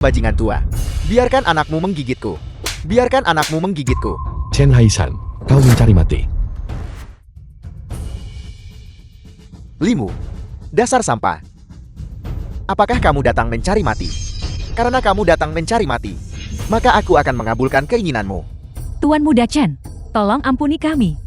bajingan tua. Biarkan anakmu menggigitku. Biarkan anakmu menggigitku. Chen Haisan, kau mencari mati. Limu, dasar sampah. Apakah kamu datang mencari mati? Karena kamu datang mencari mati, maka aku akan mengabulkan keinginanmu. Tuan Muda Chen, tolong ampuni kami.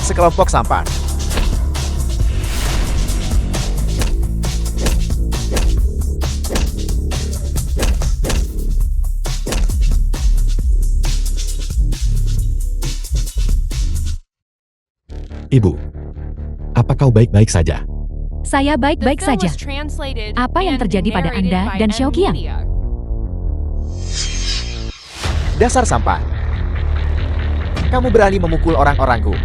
Sekelompok sampah. Ibu, apa kau baik-baik saja? Saya baik-baik saja. Apa yang terjadi pada Anda dan Xiaoqiang? Dasar sampah. Kamu berani memukul orang-orangku.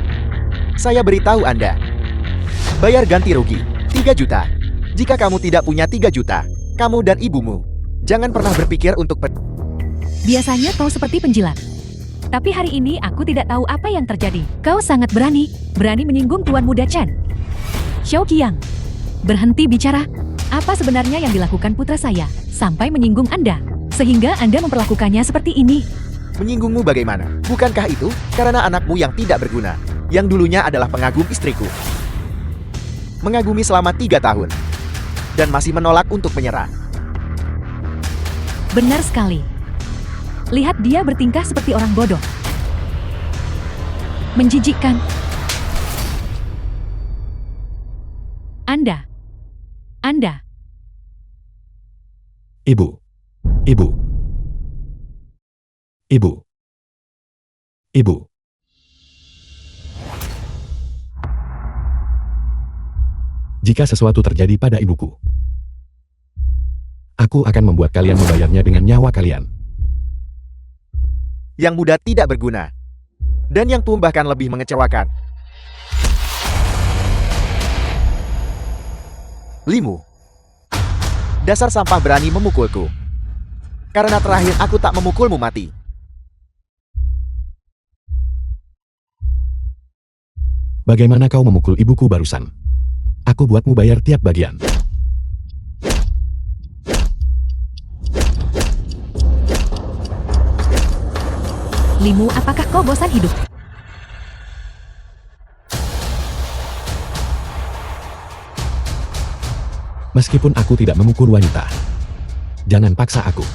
Saya beritahu Anda. Bayar ganti rugi, 3 juta. Jika kamu tidak punya 3 juta, kamu dan ibumu, jangan pernah berpikir untuk Biasanya kau seperti penjilat. Tapi hari ini aku tidak tahu apa yang terjadi. Kau sangat berani menyinggung Tuan Muda Chen. Xiaoqiang, berhenti bicara. Apa sebenarnya yang dilakukan putra saya sampai menyinggung Anda? Sehingga Anda memperlakukannya seperti ini. Menyinggungmu bagaimana? Bukankah itu karena anakmu yang tidak berguna, yang dulunya adalah pengagum istriku? Mengagumi selama 3 tahun, dan masih menolak untuk menyerah. Benar sekali. Lihat dia bertingkah seperti orang bodoh. Menjijikkan. Anda. Ibu. Jika sesuatu terjadi pada ibuku, aku akan membuat kalian membayarnya dengan nyawa kalian. Yang muda tidak berguna, dan yang tua bahkan lebih mengecewakan. Limu, dasar sampah berani memukulku. Karena terakhir aku tak memukulmu mati. Bagaimana kau memukul ibuku barusan? Aku buatmu bayar tiap bagian. Limu, apakah kau bosan hidup? Meskipun aku tidak memukul wanita, jangan paksa aku.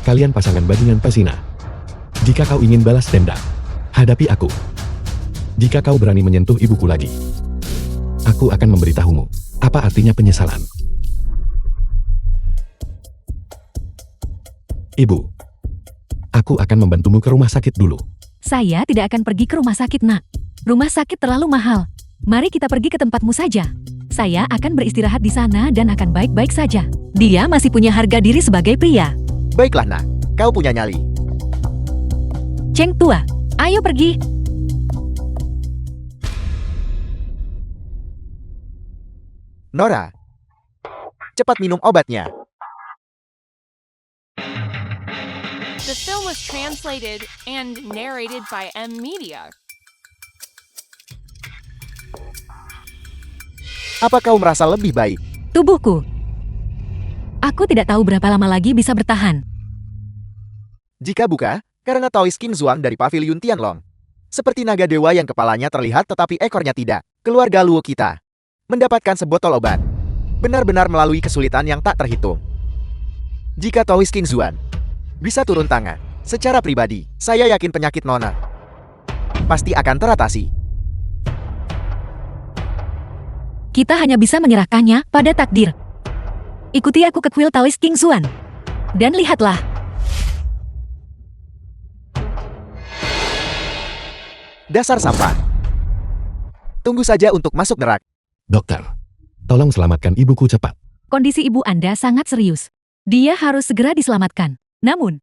Kalian pasangan bajingan pesina. Jika kau ingin balas dendam, hadapi aku. Jika kau berani menyentuh ibuku lagi, aku akan memberitahumu apa artinya penyesalan. Ibu, aku akan membantumu ke rumah sakit dulu. Saya tidak akan pergi ke rumah sakit, Nak. Rumah sakit terlalu mahal. Mari kita pergi ke tempatmu saja. Saya akan beristirahat di sana dan akan baik-baik saja. Dia masih punya harga diri sebagai pria. Baiklah nak, kau punya nyali. Cheng tua, ayo pergi. Nora, cepat minum obatnya. The film was translated and narrated by M Media. Apa kau merasa lebih baik? Tubuhku. Aku tidak tahu berapa lama lagi bisa bertahan. Jika buka, karena Taoist Qin Zhuang dari Paviliun Tianlong. Seperti naga dewa yang kepalanya terlihat tetapi ekornya tidak. Keluarga Luo kita mendapatkan sebotol obat. Benar-benar melalui kesulitan yang tak terhitung. Jika Taoist Qin Zhuang bisa turun tangan, secara pribadi, saya yakin penyakit Nona pasti akan teratasi. Kita hanya bisa menyerahkannya pada takdir. Ikuti aku ke kuil Taoist Qin Zhuang. Dan lihatlah. Dasar sampah. Tunggu saja untuk masuk neraka. Dokter, tolong selamatkan ibuku cepat. Kondisi ibu Anda sangat serius. Dia harus segera diselamatkan. Namun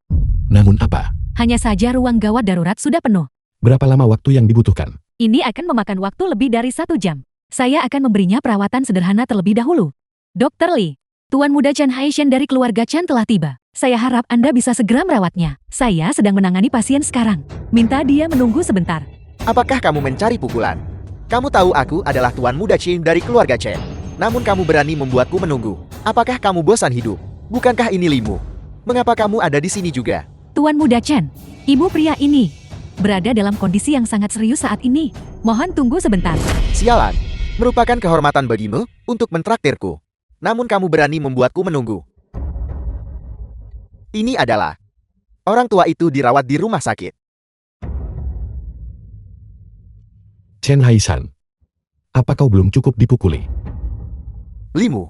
Apa? hanya saja ruang gawat darurat sudah penuh. Berapa lama waktu yang dibutuhkan? Ini akan memakan waktu lebih dari 1 jam. Saya akan memberinya perawatan sederhana terlebih dahulu. Dr. Lee, Tuan Muda Chen Haishan dari keluarga Chen telah tiba. Saya harap Anda bisa segera merawatnya. Saya sedang menangani pasien sekarang. Minta dia menunggu sebentar. Apakah kamu mencari pukulan? Kamu tahu aku adalah Tuan Muda Chen dari keluarga Chen. Namun kamu berani membuatku menunggu. Apakah kamu bosan hidup? Bukankah ini limu? Mengapa kamu ada di sini juga? Tuan Muda Chen, ibu pria ini berada dalam kondisi yang sangat serius saat ini. Mohon tunggu sebentar. Sialan. Merupakan kehormatan bagimu untuk mentraktirku. Namun kamu berani membuatku menunggu. Ini adalah orang tua itu dirawat di rumah sakit. Chen Haishan, apa kau belum cukup dipukuli? Limu,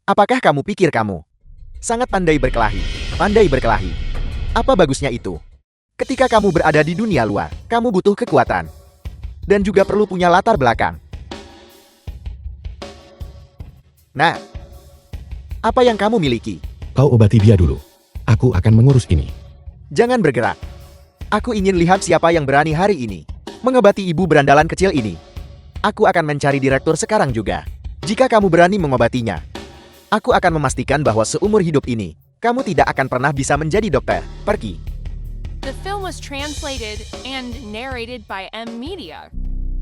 apakah kamu pikir kamu sangat pandai berkelahi? Pandai berkelahi. Apa bagusnya itu? Ketika kamu berada di dunia luar, kamu butuh kekuatan. Dan juga perlu punya latar belakang. Nah, apa yang kamu miliki? Kau obati dia dulu. Aku akan mengurus ini. Jangan bergerak. Aku ingin lihat siapa yang berani hari ini mengobati ibu berandalan kecil ini. Aku akan mencari direktur sekarang juga. Jika kamu berani mengobatinya, aku akan memastikan bahwa seumur hidup ini, kamu tidak akan pernah bisa menjadi dokter. Pergi. The film was translated and narrated by M Media.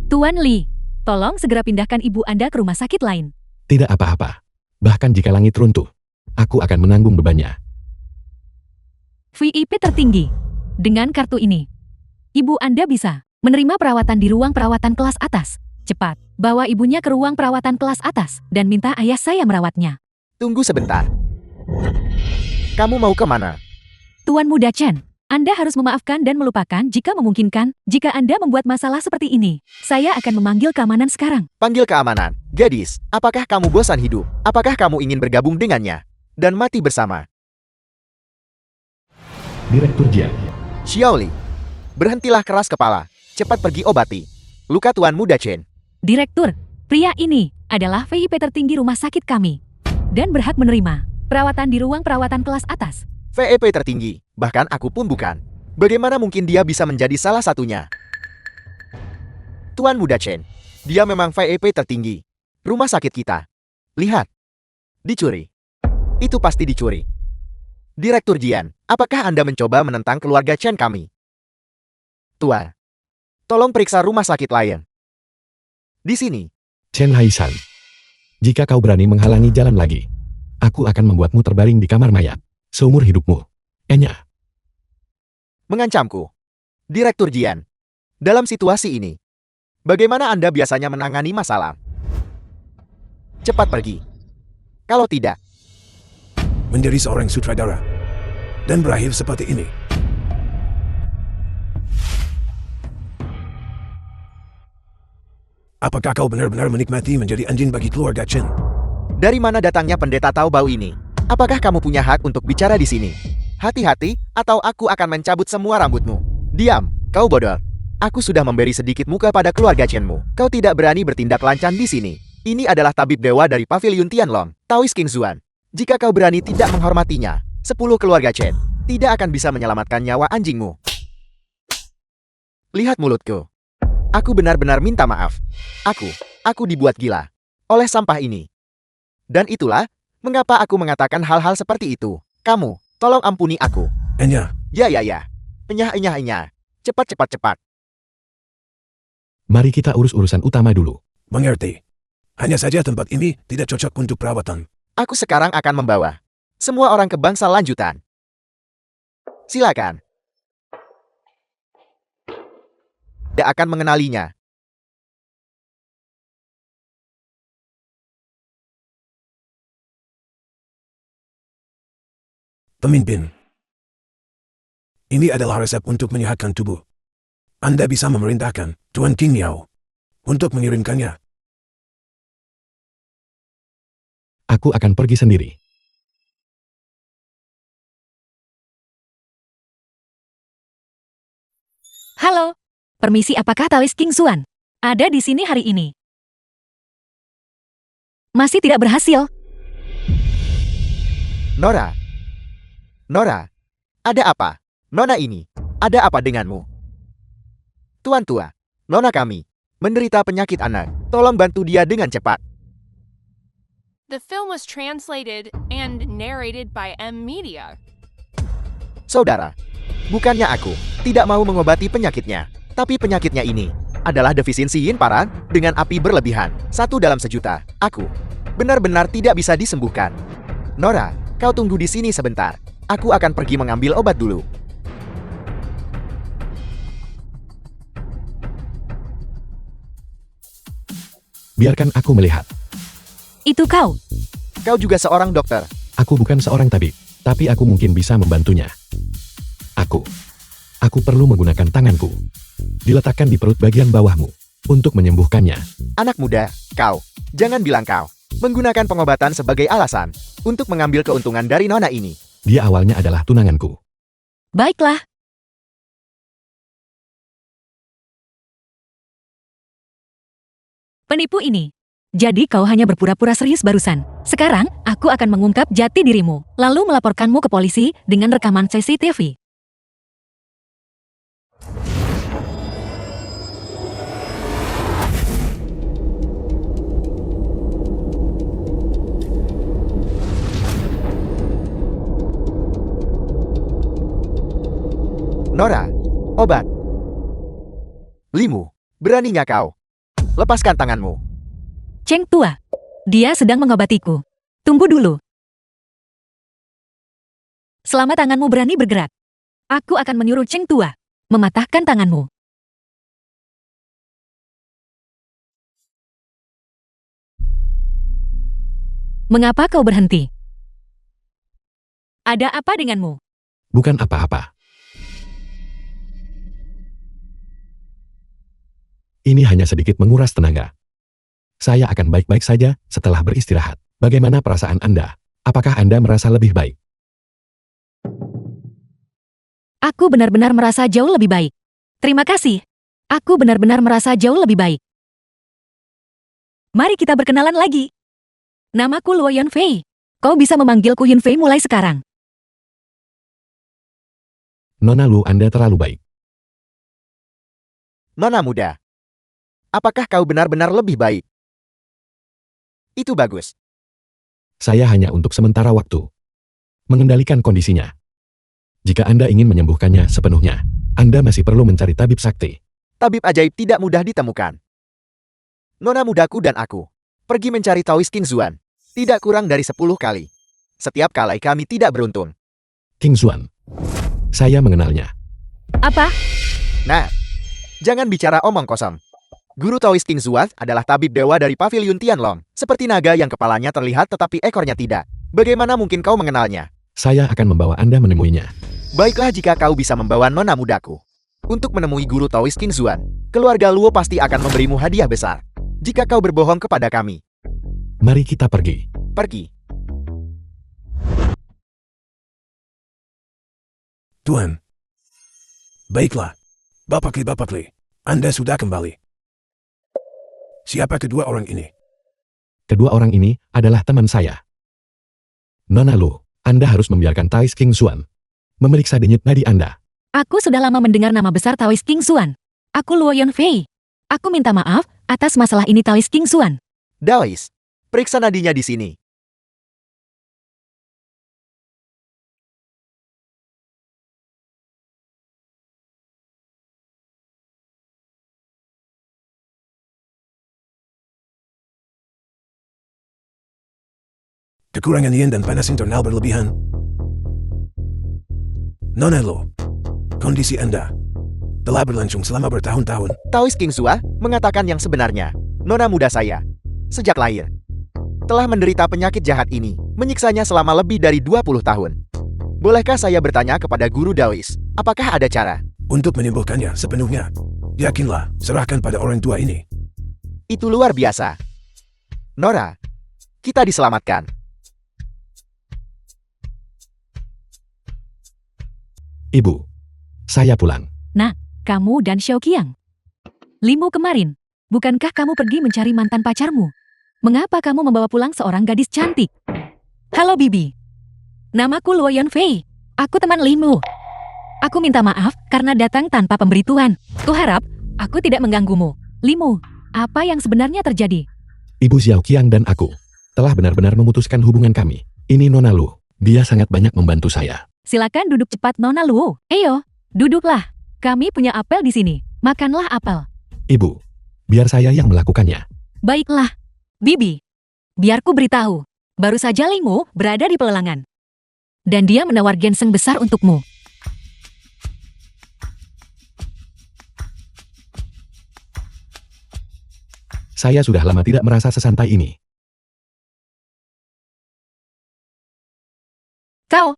Tuan Li, tolong segera pindahkan ibu Anda ke rumah sakit lain. Tidak apa-apa. Bahkan jika langit runtuh, aku akan menanggung bebannya. VIP tertinggi. Dengan kartu ini, ibu Anda bisa menerima perawatan di ruang perawatan kelas atas. Cepat, bawa ibunya ke ruang perawatan kelas atas dan minta ayah saya merawatnya. Tunggu sebentar. Kamu mau kemana? Tuan Muda Chen, Anda harus memaafkan dan melupakan jika memungkinkan. Jika Anda membuat masalah seperti ini, saya akan memanggil keamanan sekarang. Panggil keamanan. Gadis, apakah kamu bosan hidup? Apakah kamu ingin bergabung dengannya dan mati bersama? Direktur Jian, Xiaoli, berhentilah keras kepala. Cepat pergi obati luka Tuan Muda Chen. Direktur, pria ini adalah VIP tertinggi rumah sakit kami dan berhak menerima perawatan di ruang perawatan kelas atas. VIP tertinggi, bahkan aku pun bukan. Bagaimana mungkin dia bisa menjadi salah satunya? Tuan Muda Chen, dia memang VIP tertinggi rumah sakit kita. Lihat, dicuri. Itu pasti dicuri. Direktur Jian, apakah Anda mencoba menentang keluarga Chen kami? Tuan, tolong periksa rumah sakit lain. Di sini. Chen Haishan, jika kau berani menghalangi jalan lagi, aku akan membuatmu terbaring di kamar mayat seumur hidupmu. Enya. Mengancamku. Direktur Jian, dalam situasi ini, bagaimana Anda biasanya menangani masalah? Cepat pergi. Kalau tidak, menjadi seorang sutradara dan berakhir seperti ini. Apakah kau benar-benar menikmati menjadi anjing bagi keluarga Chen? dari mana datangnya pendeta tahu bau ini? Apakah kamu punya hak untuk bicara di sini? Hati-hati, atau aku akan mencabut semua rambutmu. Diam, kau bodoh. Aku sudah memberi sedikit muka pada keluarga Chenmu. Kau tidak berani bertindak lancang di sini. Ini adalah tabib dewa dari Paviliun Tianlong, Taoist King Zuan. Jika kau berani tidak menghormatinya, 10 keluarga Chen tidak akan bisa menyelamatkan nyawa anjingmu. Lihat mulutku. Aku benar-benar minta maaf. Aku dibuat gila oleh sampah ini. Dan itulah mengapa aku mengatakan hal-hal seperti itu. Kamu, tolong ampuni aku. Enya, Ya. Enyah. Cepat. Mari kita urus urusan utama dulu. mengerti. Hanya saja tempat ini tidak cocok untuk perawatan. Aku sekarang akan membawa semua orang ke bangsa lanjutan. Silakan. Tidak akan mengenalinya. Pemimpin. Ini adalah resep untuk menyehatkan tubuh. Anda bisa memerintahkan Tuan King Yao untuk mengirimkannya. Aku akan pergi sendiri. Halo, permisi, apakah Taoist King Zuan ada di sini hari ini? Masih tidak berhasil. Nora, ada apa? Nona ini, ada apa denganmu? Tuan tua, Nona kami menderita penyakit anak. Tolong bantu dia dengan cepat. The film was translated and narrated by M Media. Saudara, bukannya aku tidak mau mengobati penyakitnya, tapi penyakitnya ini adalah defisiensi yin paran dengan api berlebihan. 1 dalam sejuta. Aku benar-benar tidak bisa disembuhkan. Nora, kau tunggu di sini sebentar. Aku akan pergi mengambil obat dulu. Biarkan aku melihat. Itu kau. Kau juga seorang dokter. Aku bukan seorang tabib, tapi aku mungkin bisa membantunya. Aku perlu menggunakan tanganku. Diletakkan di perut bagian bawahmu untuk menyembuhkannya. Anak muda, kau. Jangan bilang kau menggunakan pengobatan sebagai alasan untuk mengambil keuntungan dari nona ini. Dia awalnya adalah tunanganku. Baiklah. Penipu ini. Jadi kau hanya berpura-pura serius barusan. Sekarang, aku akan mengungkap jati dirimu, lalu melaporkanmu ke polisi dengan rekaman CCTV. Nora, obat. Limu, beraninya kau? Lepaskan tanganmu. Cheng Tua. Dia sedang mengobatiku. Tunggu dulu. Selama tanganmu berani bergerak, aku akan menyuruh Cheng Tua mematahkan tanganmu. Mengapa kau berhenti? Ada apa denganmu? Bukan apa-apa. Ini hanya sedikit menguras tenaga. Saya akan baik-baik saja setelah beristirahat. Bagaimana perasaan Anda? Apakah Anda merasa lebih baik? Aku benar-benar merasa jauh lebih baik. Terima kasih. Aku benar-benar merasa jauh lebih baik. Mari kita berkenalan lagi. Namaku Luo Yunfei. Kau bisa memanggilku Yunfei mulai sekarang. Nona Lu, Anda terlalu baik. Nona muda. Apakah kau benar-benar lebih baik? Itu bagus. Saya hanya untuk sementara waktu. Mengendalikan kondisinya. Jika Anda ingin menyembuhkannya sepenuhnya, Anda masih perlu mencari tabib sakti. Tabib ajaib tidak mudah ditemukan. Nona mudaku dan aku pergi mencari Taoist King Zuan. Tidak kurang dari 10 kali. Setiap kali kami tidak beruntung. King Zuan. Saya mengenalnya. Apa? Nah, jangan bicara omong kosong. Guru Taoist King Zuan adalah tabib dewa dari Paviliun Tianlong. Seperti naga yang kepalanya terlihat tetapi ekornya tidak. Bagaimana mungkin kau mengenalnya? Saya akan membawa Anda menemuinya. Baiklah jika kau bisa membawa nona mudaku. Untuk menemui guru Taoist King Zuan, keluarga Luo pasti akan memberimu hadiah besar. Jika kau berbohong kepada kami. Mari kita pergi. Pergi. Tuan. Baiklah. Bapak Li, Anda sudah kembali. Siapa kedua orang ini? Kedua orang ini adalah teman saya. Nona Lu, Anda harus membiarkan Taoist King Zuan memeriksa denyut nadi Anda. Aku sudah lama mendengar nama besar Taoist King Zuan. Aku Luo Yunfei. Aku minta maaf atas masalah ini Taoist King Zuan. Daoist, periksa nadinya di sini. Kekurangan yin dan panas internal berlebihan. Nona Lu, kondisi Anda telah berlangsung selama bertahun-tahun. Taoist King Zuan mengatakan yang sebenarnya. Nona muda saya, sejak lahir, telah menderita penyakit jahat ini, menyiksanya selama lebih dari 20 tahun. Bolehkah saya bertanya kepada guru Daoist, apakah ada cara? Untuk menyembuhkannya sepenuhnya, yakinlah, serahkan pada orang tua ini. Itu luar biasa. Nora, kita diselamatkan. Ibu, saya pulang. Kamu dan Xiao Qiang. Limu kemarin, bukankah kamu pergi mencari mantan pacarmu? Mengapa kamu membawa pulang seorang gadis cantik? Halo Bibi. Namaku Luo Yunfei. Aku teman Limu. Aku minta maaf karena datang tanpa pemberitahuan. Kuharap aku tidak mengganggumu. Limu, apa yang sebenarnya terjadi? Ibu Xiao Qiang dan aku telah benar-benar memutuskan hubungan kami. Ini Nona Lu. Dia sangat banyak membantu saya. Silakan duduk cepat Nona Luo. Ayo, duduklah. Kami punya apel di sini. Makanlah apel. Ibu, biar saya yang melakukannya. Baiklah. Bibi, biarku beritahu. Baru saja Lingmu berada di pelelangan. Dan dia menawar ginseng besar untukmu. Saya sudah lama tidak merasa sesantai ini. Kau,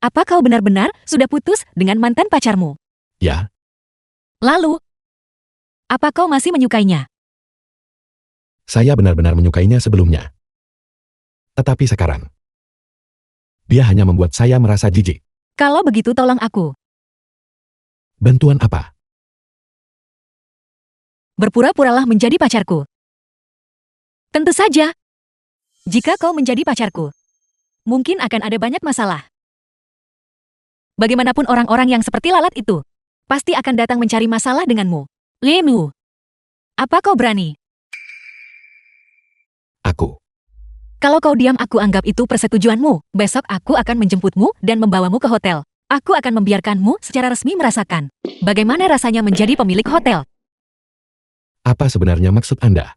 apa kau benar-benar sudah putus dengan mantan pacarmu? Ya, Lalu, apa kau masih menyukainya? saya benar-benar menyukainya sebelumnya. Tetapi sekarang, dia hanya membuat saya merasa jijik. Kalau begitu tolong aku. Bantuan apa? Berpura-puralah menjadi pacarku. Tentu saja. Jika kau menjadi pacarku, mungkin akan ada banyak masalah. Bagaimanapun orang-orang yang seperti lalat itu, pasti akan datang mencari masalah denganmu. Lemu, apa kau berani? Aku. Kalau kau diam aku anggap itu persetujuanmu. Besok aku akan menjemputmu dan membawamu ke hotel. Aku akan membiarkanmu secara resmi merasakan bagaimana rasanya menjadi pemilik hotel. Apa sebenarnya maksud Anda?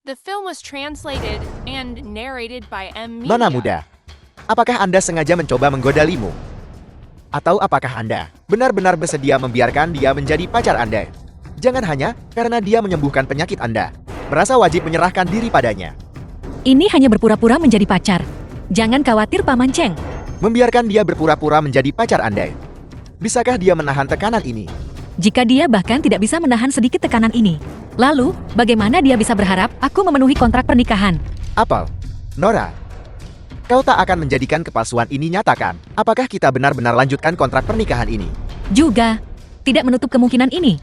The film was translated and narrated by M. Media. Nona muda, apakah Anda sengaja mencoba menggoda Limu? Atau apakah Anda benar-benar bersedia membiarkan dia menjadi pacar Anda? Jangan hanya karena dia menyembuhkan penyakit Anda, merasa wajib menyerahkan diri padanya. Ini hanya berpura-pura menjadi pacar. Jangan khawatir Paman Cheng. Membiarkan dia berpura-pura menjadi pacar Anda. Bisakah dia menahan tekanan ini? Jika dia bahkan tidak bisa menahan sedikit tekanan ini, lalu bagaimana dia bisa berharap aku memenuhi kontrak pernikahan? Apel, Nora, kau tak akan menjadikan kepalsuan ini nyatakan. Apakah kita benar-benar lanjutkan kontrak pernikahan ini? Juga, tidak menutup kemungkinan ini.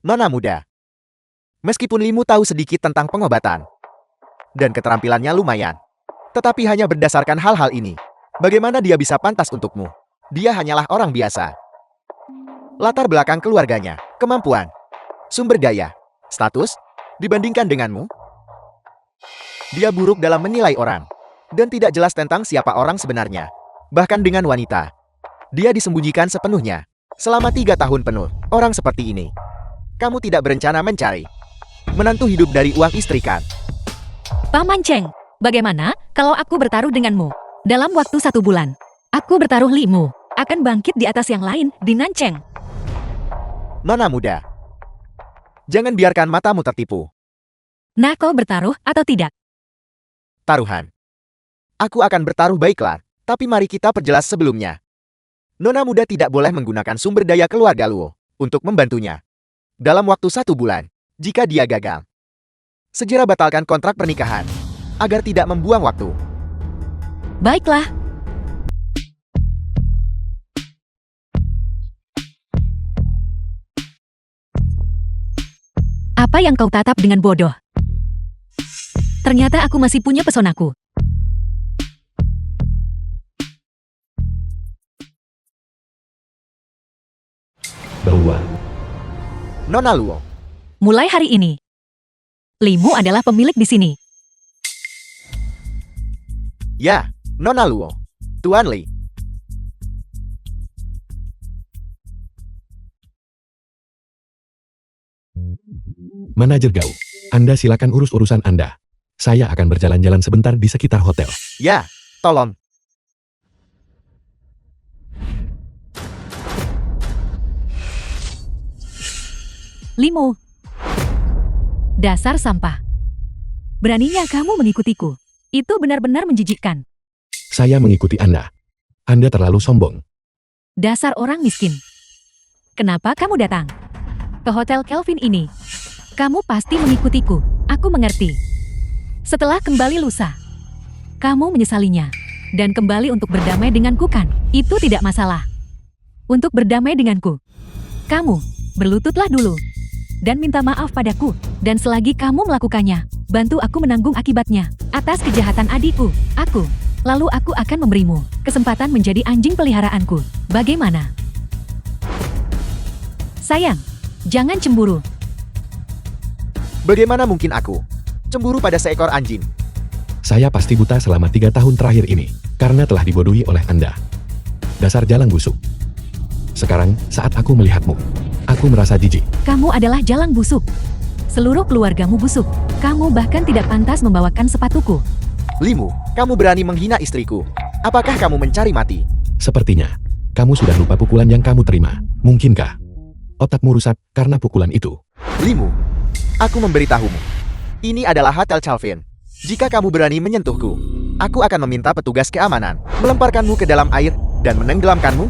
Nona muda, meskipun Limu tahu sedikit tentang pengobatan, dan keterampilannya lumayan, tetapi hanya berdasarkan hal-hal ini, bagaimana dia bisa pantas untukmu? Dia hanyalah orang biasa. Latar belakang keluarganya, kemampuan, sumber daya, status, dibandingkan denganmu, dia buruk dalam menilai orang, dan tidak jelas tentang siapa orang sebenarnya. Bahkan dengan wanita, dia disembunyikan sepenuhnya. Selama 3 tahun penuh, orang seperti ini. Kamu tidak berencana mencari menantu hidup dari uang istri kan? Paman Cheng, bagaimana kalau aku bertaruh denganmu? Dalam waktu 1 bulan, aku bertaruh Limu akan bangkit di atas yang lain di Nancheng. Nona muda, jangan biarkan matamu tertipu. Nah, kau bertaruh atau tidak? Taruhan. Aku akan bertaruh baiklah, tapi mari kita perjelas sebelumnya. Nona muda tidak boleh menggunakan sumber daya keluarga Luo untuk membantunya. Dalam waktu 1 bulan, jika dia gagal, segera batalkan kontrak pernikahan, agar tidak membuang waktu. Baiklah. Apa yang kau tatap dengan bodoh? Ternyata aku masih punya pesonaku. Bahwa Nona Luo, Mulai hari ini, Limu adalah pemilik di sini. ya, Nona Luo, Tuan Li. manajer Gao, Anda silakan urus urusan Anda. Saya akan berjalan-jalan sebentar di sekitar hotel. Ya, tolong. Limu. Dasar sampah. Beraninya kamu mengikutiku. Itu benar-benar menjijikkan. Saya mengikuti Anda. Anda terlalu sombong. Dasar orang miskin. Kenapa kamu datang ke Hotel Kelvin ini? Kamu pasti mengikutiku. Aku mengerti. Setelah kembali lusa, kamu menyesalinya. Dan kembali untuk berdamai denganku kan? Itu tidak masalah. Untuk berdamai denganku, kamu berlututlah dulu. Dan minta maaf padaku. Dan selagi kamu melakukannya, Bantu aku menanggung akibatnya. Atas kejahatan adikku, Lalu aku akan memberimu kesempatan menjadi anjing peliharaanku. Bagaimana? Sayang, jangan cemburu. Bagaimana mungkin aku cemburu pada seekor anjing? Saya pasti buta selama 3 tahun terakhir ini, karena telah dibodohi oleh Anda. Dasar jalang busuk. Sekarang, saat aku melihatmu, aku merasa jijik. Kamu adalah jalang busuk. Seluruh keluargamu busuk. Kamu bahkan tidak pantas membawakan sepatuku. Limu, kamu berani menghina istriku. Apakah kamu mencari mati? Sepertinya, kamu sudah lupa pukulan yang kamu terima. Mungkinkah otakmu rusak karena pukulan itu? Limu, aku memberitahumu. Ini adalah Hotel Calvin. Jika kamu berani menyentuhku, aku akan meminta petugas keamanan melemparkanmu ke dalam air dan menenggelamkanmu.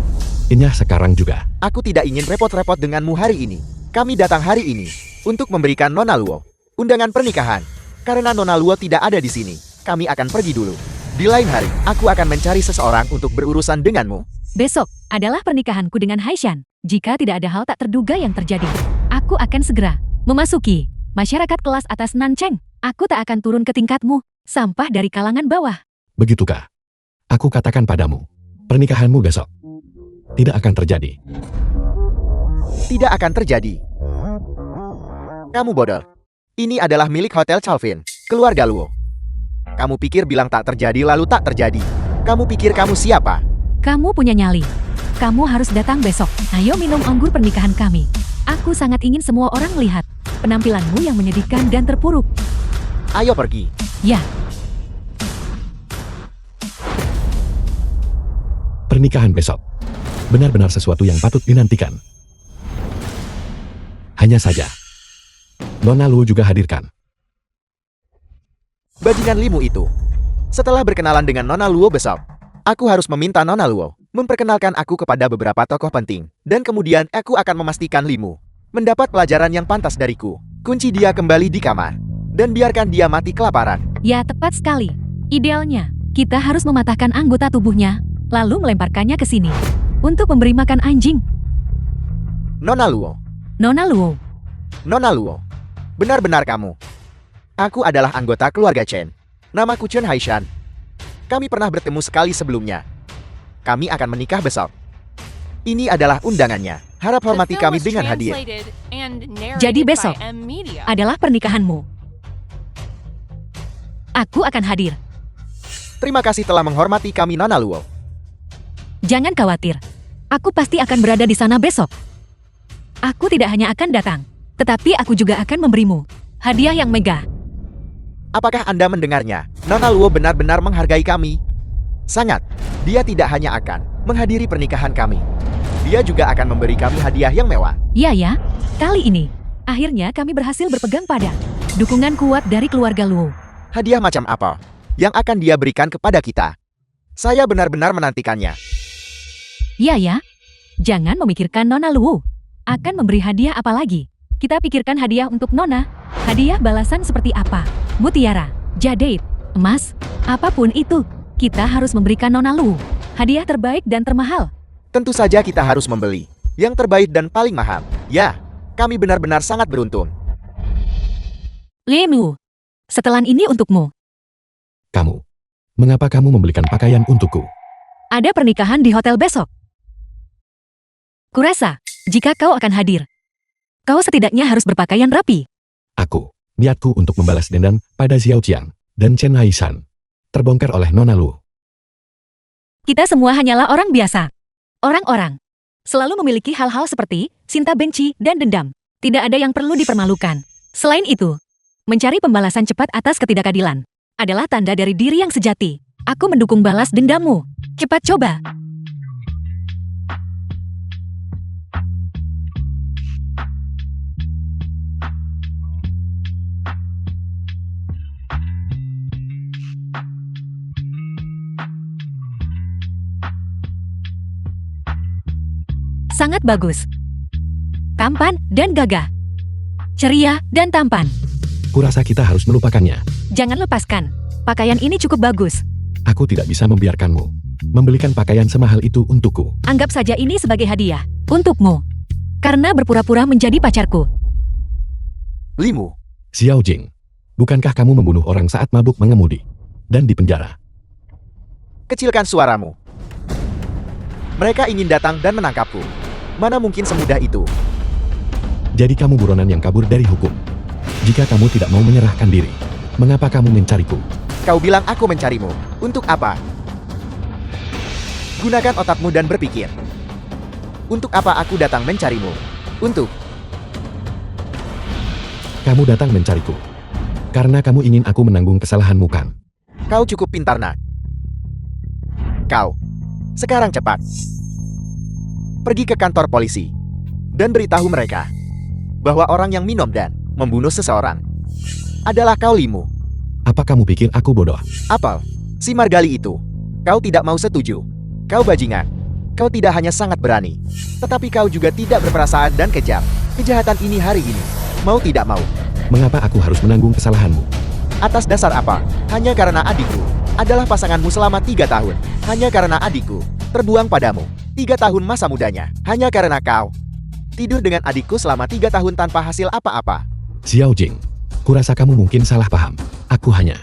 Inyah sekarang juga. Aku tidak ingin repot-repot denganmu hari ini. Kami datang hari ini untuk memberikan Nona Luo undangan pernikahan. Karena Nona Luo tidak ada di sini, kami akan pergi dulu. Di lain hari, aku akan mencari seseorang untuk berurusan denganmu. Besok adalah pernikahanku dengan Haishan. Jika tidak ada hal tak terduga yang terjadi, aku akan segera memasuki masyarakat kelas atas Nancheng. Aku tak akan turun ke tingkatmu, sampah dari kalangan bawah. Begitukah? Aku katakan padamu, pernikahanmu besok tidak akan terjadi. Tidak akan terjadi. Kamu bodoh. Ini adalah milik Hotel Calvin, keluarga Luo. Kamu pikir bilang tak terjadi lalu tak terjadi. Kamu pikir kamu siapa? Kamu punya nyali. Kamu harus datang besok. Ayo minum anggur pernikahan kami. Aku sangat ingin semua orang melihat penampilanmu yang menyedihkan dan terpuruk. Ayo pergi. Ya, Pernikahan besok benar-benar sesuatu yang patut dinantikan. Hanya saja, Nona Luo juga hadirkan. Bajingan Limu itu. Setelah berkenalan dengan Nona Luo besok, aku harus meminta Nona Luo memperkenalkan aku kepada beberapa tokoh penting. Dan kemudian aku akan memastikan Limu mendapat pelajaran yang pantas dariku. Kunci dia kembali di kamar. Dan biarkan dia mati kelaparan. ya tepat sekali. Idealnya, kita harus mematahkan anggota tubuhnya, lalu melemparkannya ke sini untuk memberi makan anjing. Nona Luo. Nona Luo, Nona Luo. Benar-benar kamu. Aku adalah anggota keluarga Chen. Namaku Chen Haishan. Kami pernah bertemu sekali sebelumnya. Kami akan menikah besok. Ini adalah undangannya. Harap The hormati film kami was dengan hadiah. translated and narrated Jadi by besok M Media. adalah pernikahanmu. Aku akan hadir. Terima kasih telah menghormati kami Nona Luo. Jangan khawatir. Aku pasti akan berada di sana besok. Aku tidak hanya akan datang, tetapi aku juga akan memberimu hadiah yang megah. Apakah Anda mendengarnya? Nona Luo benar-benar menghargai kami. Sangat. Dia tidak hanya akan menghadiri pernikahan kami. Dia juga akan memberi kami hadiah yang mewah. Ya, kali ini, akhirnya kami berhasil berpegang pada dukungan kuat dari keluarga Luo. Hadiah macam apa yang akan dia berikan kepada kita? Saya benar-benar menantikannya. Ya, jangan memikirkan Nona Luo akan memberi hadiah apa lagi. Kita pikirkan hadiah untuk Nona. Hadiah balasan seperti apa? Mutiara, jadeit, emas, apapun itu. Kita harus memberikan Nona Luo hadiah terbaik dan termahal. Tentu saja kita harus membeli yang terbaik dan paling mahal. Ya, kami benar-benar sangat beruntung. Limu, setelan ini untukmu. Kamu, mengapa kamu membelikan pakaian untukku? Ada pernikahan di hotel besok. Kurasa, jika kau akan hadir, kau setidaknya harus berpakaian rapi. Aku, niatku untuk membalas dendam pada Xiao Qiang dan Chen Haishan terbongkar oleh Nona Luo. Kita semua hanyalah orang biasa. Orang-orang selalu memiliki hal-hal seperti cinta benci dan dendam. Tidak ada yang perlu dipermalukan. Selain itu, mencari pembalasan cepat atas ketidakadilan adalah tanda dari diri yang sejati. Aku mendukung balas dendammu. Cepat coba. Sangat bagus. Tampan dan gagah. Ceria dan tampan. Kurasa kita harus melupakannya. Jangan lepaskan. Pakaian ini cukup bagus. Aku tidak bisa membiarkanmu membelikan pakaian semahal itu untukku. Anggap saja ini sebagai hadiah untukmu. Karena berpura-pura menjadi pacarku. Limu, Xiao Jing, Bukankah kamu membunuh orang saat mabuk mengemudi? Dan di penjara. Kecilkan suaramu. Mereka ingin datang dan menangkapku. Mana mungkin semudah itu? Jadi kamu buronan yang kabur dari hukum. Jika kamu tidak mau menyerahkan diri, mengapa kamu mencariku? Kau bilang aku mencarimu. Untuk apa? Gunakan otakmu dan berpikir. Untuk apa aku datang mencarimu? Untuk... Kamu datang mencariku. Karena kamu ingin aku menanggung kesalahanmu kan? Kau cukup pintar, nak. Kau. Sekarang cepat. Pergi ke kantor polisi. Dan beritahu mereka bahwa orang yang minum dan membunuh seseorang adalah kau, Limu. Apa kamu pikir aku bodoh? Apel, si Margali itu. Kau tidak mau setuju. Kau bajingan. Kau tidak hanya sangat berani, tetapi kau juga tidak berperasaan dan kejam. Kejahatan ini hari ini. Mau tidak mau. Mengapa aku harus menanggung kesalahanmu? Atas dasar apa? Hanya karena adikku adalah pasanganmu selama 3 tahun. Hanya karena adikku terbuang padamu 3 tahun masa mudanya. Hanya karena kau tidur dengan adikku selama 3 tahun tanpa hasil apa-apa. Xiao Jing, kurasa kamu mungkin salah paham. Aku hanya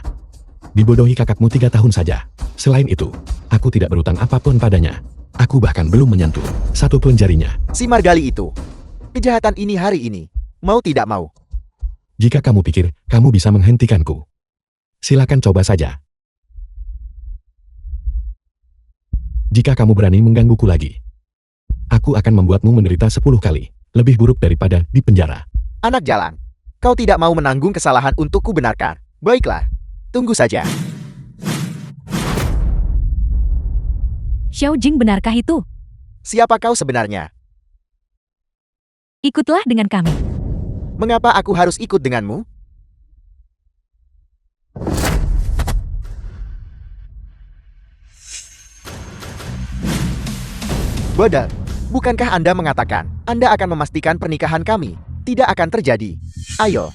dibodohi kakakmu 3 tahun saja. Selain itu, aku tidak berutang apapun padanya. Aku bahkan belum menyentuh satu pun jarinya. Si Margali itu. Kejahatan ini hari ini. Mau tidak mau. Jika kamu pikir kamu bisa menghentikanku, silakan coba saja. Jika kamu berani menggangguku lagi, aku akan membuatmu menderita 10 kali. Lebih buruk daripada di penjara. Anak jalan. Kau tidak mau menanggung kesalahan untuk kubenarkan. Baiklah. Tunggu saja. Xiao Jing, benarkah itu? Siapa kau sebenarnya? Ikutlah dengan kami. Mengapa aku harus ikut denganmu? Bodoh. Bukankah Anda mengatakan Anda akan memastikan pernikahan kami tidak akan terjadi? Ayo.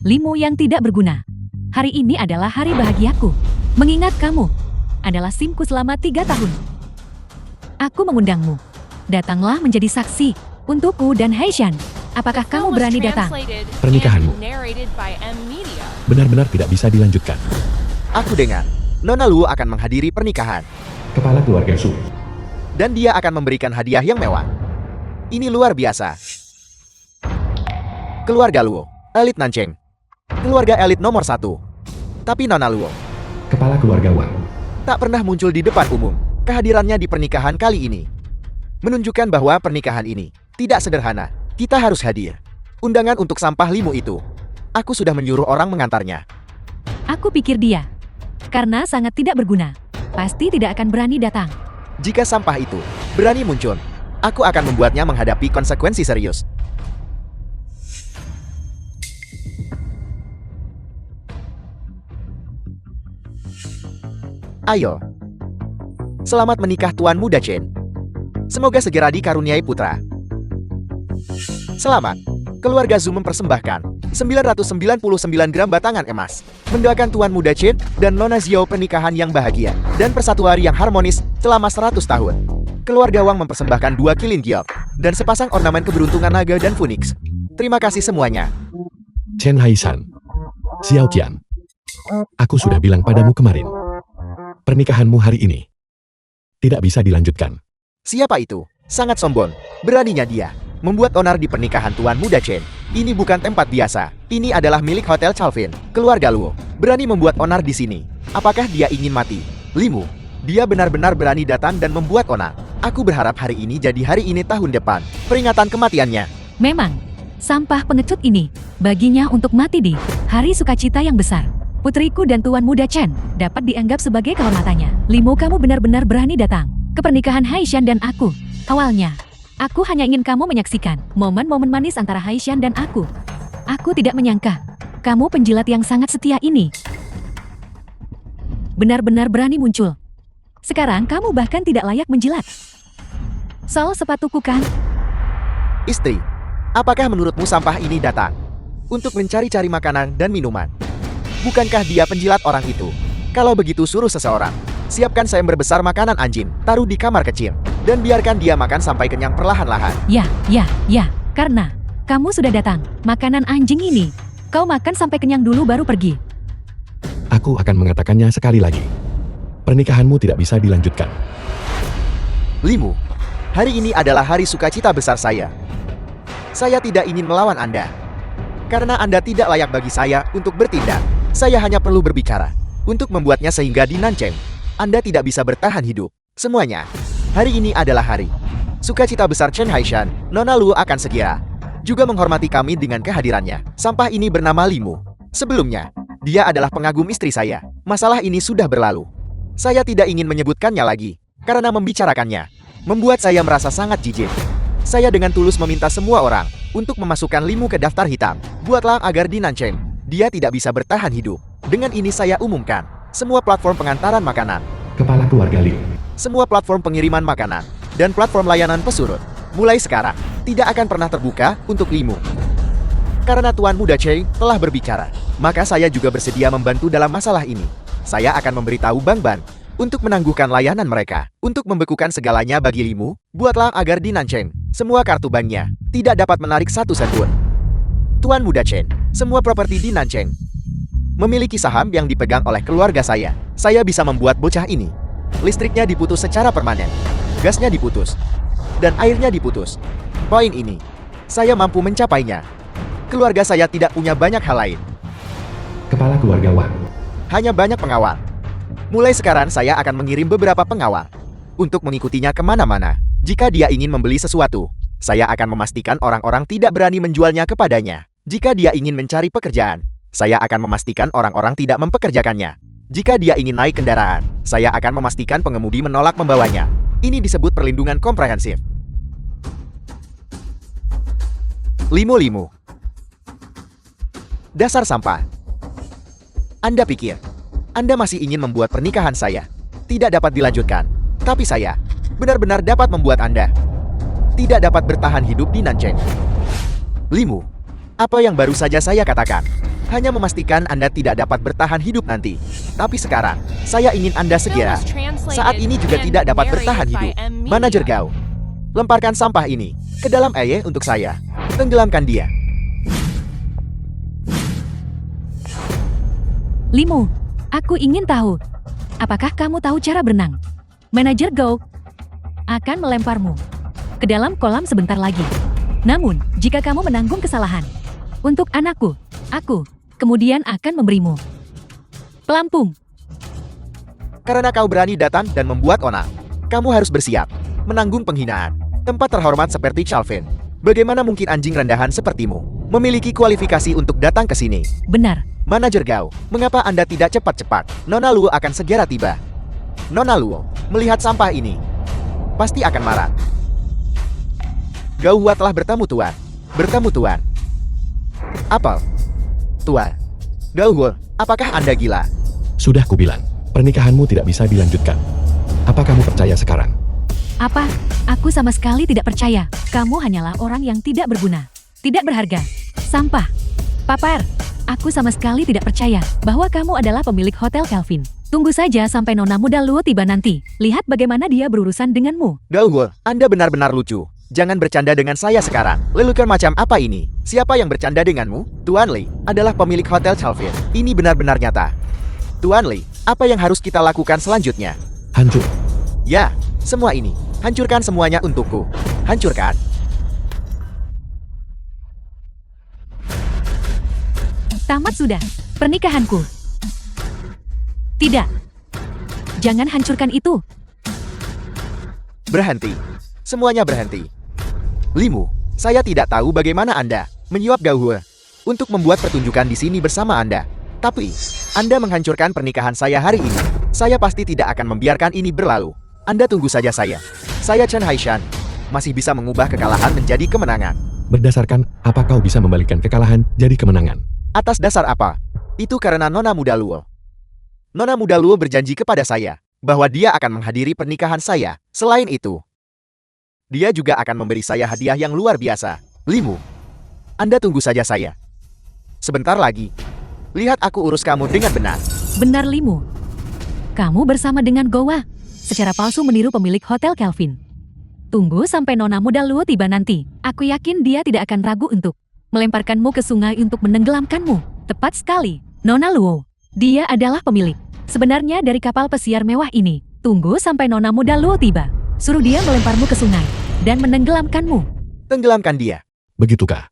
Limu yang tidak berguna. Hari ini adalah hari bahagiaku. Mengingat kamu adalah simku selama 3 tahun. Aku mengundangmu. Datanglah menjadi saksi untukku dan Haishan. Apakah The kamu film was berani datang? translated Pernikahanmu. and narrated by M Media. Benar-benar tidak bisa dilanjutkan. Aku dengar Nona Luo akan menghadiri pernikahan. Kepala keluarga Su. Dan dia akan memberikan hadiah yang mewah. Ini luar biasa. Keluarga Luo, elit Nancheng. Keluarga elit nomor 1. Tapi Nona Luo Kepala keluarga Wang. tak pernah muncul di depan umum. Kehadirannya di pernikahan kali ini menunjukkan bahwa pernikahan ini tidak sederhana. Kita harus hadir. Undangan untuk sampah Limu itu. Aku sudah menyuruh orang mengantarnya. Aku pikir dia. Karena sangat tidak berguna. Pasti tidak akan berani datang. Jika sampah itu berani muncul, aku akan membuatnya menghadapi konsekuensi serius. Ayo. Selamat menikah Tuan Muda Chen. Semoga segera dikaruniai putra. Selamat. Keluarga Zhu mempersembahkan 999 gram batangan emas. Mendoakan Tuan Muda Chen dan Nona Xiao pernikahan yang bahagia dan persatuan yang harmonis selama 100 tahun. Keluarga Wang mempersembahkan 2 kilin giok dan sepasang ornamen keberuntungan naga dan phoenix. Terima kasih semuanya. Chen Haishan. Xiao Tian. Aku sudah bilang padamu kemarin. Pernikahanmu hari ini tidak bisa dilanjutkan. Siapa itu? Sangat sombong. Beraninya dia membuat onar di pernikahan Tuan Muda Chen. Ini bukan tempat biasa. Ini adalah milik Hotel Chalvin. Keluarga Luo berani membuat onar di sini. Apakah dia ingin mati? Limu, dia benar-benar berani datang dan membuat onar. Aku berharap hari ini jadi hari ini tahun depan. Peringatan kematiannya. Memang, sampah pengecut ini baginya untuk mati di hari sukacita yang besar. Putriku dan Tuan Muda Chen dapat dianggap sebagai kehormatannya. Limu, kamu benar-benar berani datang ke pernikahan Haishan dan aku. Awalnya, aku hanya ingin kamu menyaksikan momen-momen manis antara Haishan dan aku. Aku tidak menyangka kamu penjilat yang sangat setia ini benar-benar berani muncul. Sekarang kamu bahkan tidak layak menjilat. Soal sepatuku kan? Istri, apakah menurutmu sampah ini datang untuk mencari-cari makanan dan minuman? Bukankah dia penjilat orang itu? Kalau begitu suruh seseorang siapkan seember besar makanan anjing, taruh di kamar kecil, dan biarkan dia makan sampai kenyang perlahan-lahan. Ya, karena kamu sudah datang. Makanan anjing ini Kau makan sampai kenyang dulu baru pergi. Aku akan mengatakannya sekali lagi. Pernikahanmu tidak bisa dilanjutkan. Limu, hari ini adalah hari sukacita besar saya. Saya tidak ingin melawan Anda. Karena Anda tidak layak bagi saya untuk bertindak. Saya hanya perlu berbicara untuk membuatnya sehingga di Nancheng Anda tidak bisa bertahan hidup. Semuanya, hari ini adalah hari sukacita besar Chen Haishan. Nona Luo akan segera juga menghormati kami dengan kehadirannya. Sampah ini bernama Limu. Sebelumnya, dia adalah pengagum istri saya. Masalah ini sudah berlalu. Saya tidak ingin menyebutkannya lagi, karena membicarakannya membuat saya merasa sangat jijik. Saya dengan tulus meminta semua orang untuk memasukkan Limu ke daftar hitam. Buatlah agar di Nancheng dia tidak bisa bertahan hidup. Dengan ini saya umumkan semua platform pengantaran makanan, Kepala keluarga Liu. semua platform pengiriman makanan, dan platform layanan pesurut mulai sekarang tidak akan pernah terbuka untuk Limu. Karena Tuan Muda Cheng telah berbicara, maka saya juga bersedia membantu dalam masalah ini. Saya akan memberitahu bank-bank untuk menangguhkan layanan mereka, untuk membekukan segalanya bagi Limu. Buatlah agar di Nancheng semua kartu banknya tidak dapat menarik satu sen pun. Tuan Muda Chen, semua properti di Nancheng memiliki saham yang dipegang oleh keluarga saya. Saya bisa membuat bocah ini listriknya diputus secara permanen, gasnya diputus, dan airnya diputus. Poin ini, saya mampu mencapainya. Keluarga saya tidak punya banyak hal lain, Kepala keluarga Wang. hanya banyak pengawal. Mulai sekarang saya akan mengirim beberapa pengawal untuk mengikutinya kemana-mana. Jika dia ingin membeli sesuatu, saya akan memastikan orang-orang tidak berani menjualnya kepadanya. Jika dia ingin mencari pekerjaan, saya akan memastikan orang-orang tidak mempekerjakannya. Jika dia ingin naik kendaraan, saya akan memastikan pengemudi menolak membawanya. Ini disebut perlindungan komprehensif. Limu-limu. Dasar sampah. Anda pikir Anda masih ingin membuat pernikahan saya tidak dapat dilanjutkan, tapi saya benar-benar dapat membuat Anda tidak dapat bertahan hidup di Nancheng. Limu, apa yang baru saja saya katakan hanya memastikan Anda tidak dapat bertahan hidup nanti. Tapi sekarang, saya ingin Anda segera saat ini juga tidak dapat bertahan hidup. Manajer Gao, lemparkan sampah ini ke dalam air untuk saya. Tenggelamkan dia. Limu, aku ingin tahu, apakah kamu tahu cara berenang? Manajer Go akan melemparmu ke dalam kolam sebentar lagi. Namun, jika kamu menanggung kesalahan untuk anakku, aku kemudian akan memberimu pelampung. Karena kau berani datang dan membuat onar, kamu harus bersiap menanggung penghinaan. Tempat terhormat seperti Chalvin, bagaimana mungkin anjing rendahan sepertimu memiliki kualifikasi untuk datang ke sini? Benar, Manajer Gao, mengapa Anda tidak cepat-cepat? Nona Luo akan segera tiba. Nona Luo, melihat sampah ini, pasti akan marah. Gao Hua telah bertemu Tuan. Bertemu Tuan. Apel. Tuan. Gao Hua, apakah Anda gila? Sudah kubilang, pernikahanmu tidak bisa dilanjutkan. Apa kamu percaya sekarang? apa? Aku sama sekali tidak percaya. Kamu hanyalah orang yang tidak berguna, tidak berharga, sampah. Papar, aku sama sekali tidak percaya bahwa kamu adalah pemilik Hotel Kelvin. Tunggu saja sampai Nona Muda Luo tiba nanti. Lihat bagaimana dia berurusan denganmu. Gao Hua, Anda benar-benar lucu. Jangan bercanda dengan saya sekarang. Lelucon macam apa ini? Siapa yang bercanda denganmu? Tuan Li adalah pemilik Hotel Chalvin. Ini benar-benar nyata. Tuan Li, apa yang harus kita lakukan selanjutnya? Hancur. Ya, semua ini. Hancurkan semuanya untukku. Hancurkan. Tamat sudah pernikahanku. Tidak. Jangan hancurkan itu. Berhenti. Semuanya berhenti. Limu, saya tidak tahu bagaimana Anda menyuap Gao Hua untuk membuat pertunjukan di sini bersama Anda. Tapi, Anda menghancurkan pernikahan saya hari ini. Saya pasti tidak akan membiarkan ini berlalu. Anda tunggu saja saya. Saya Chen Haishan, masih bisa mengubah kekalahan menjadi kemenangan. Berdasarkan apa kau bisa membalikkan kekalahan jadi kemenangan? Atas dasar apa? Itu karena Nona Muda Luo. Nona Muda Luo berjanji kepada saya bahwa dia akan menghadiri pernikahan saya. Selain itu, dia juga akan memberi saya hadiah yang luar biasa. Limu, Anda tunggu saja saya. Sebentar lagi. Lihat aku urus kamu dengan benar. Benar Limu. Kamu bersama dengan Gowa secara palsu meniru pemilik Hotel Kelvin. Tunggu sampai Nona Muda Luo tiba nanti. Aku yakin dia tidak akan ragu untuk melemparkanmu ke sungai untuk menenggelamkanmu. Tepat sekali, Nona Luo. Dia adalah pemilik sebenarnya dari kapal pesiar mewah ini. Tunggu sampai Nona muda Luo tiba. Suruh dia melemparmu ke sungai dan menenggelamkanmu. Tenggelamkan dia. Begitukah?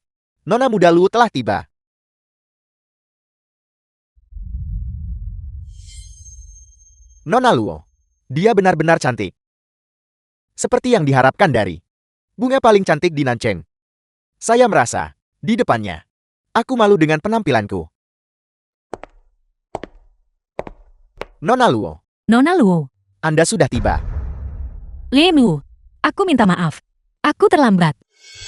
Nona muda Luo telah tiba. Nona Luo. Dia benar-benar cantik. Seperti yang diharapkan dari bunga paling cantik di Nancheng. Saya merasa, di depannya, aku malu dengan penampilanku. Nona Luo, Nona Luo. Anda sudah tiba. Limu, aku minta maaf. Aku terlambat.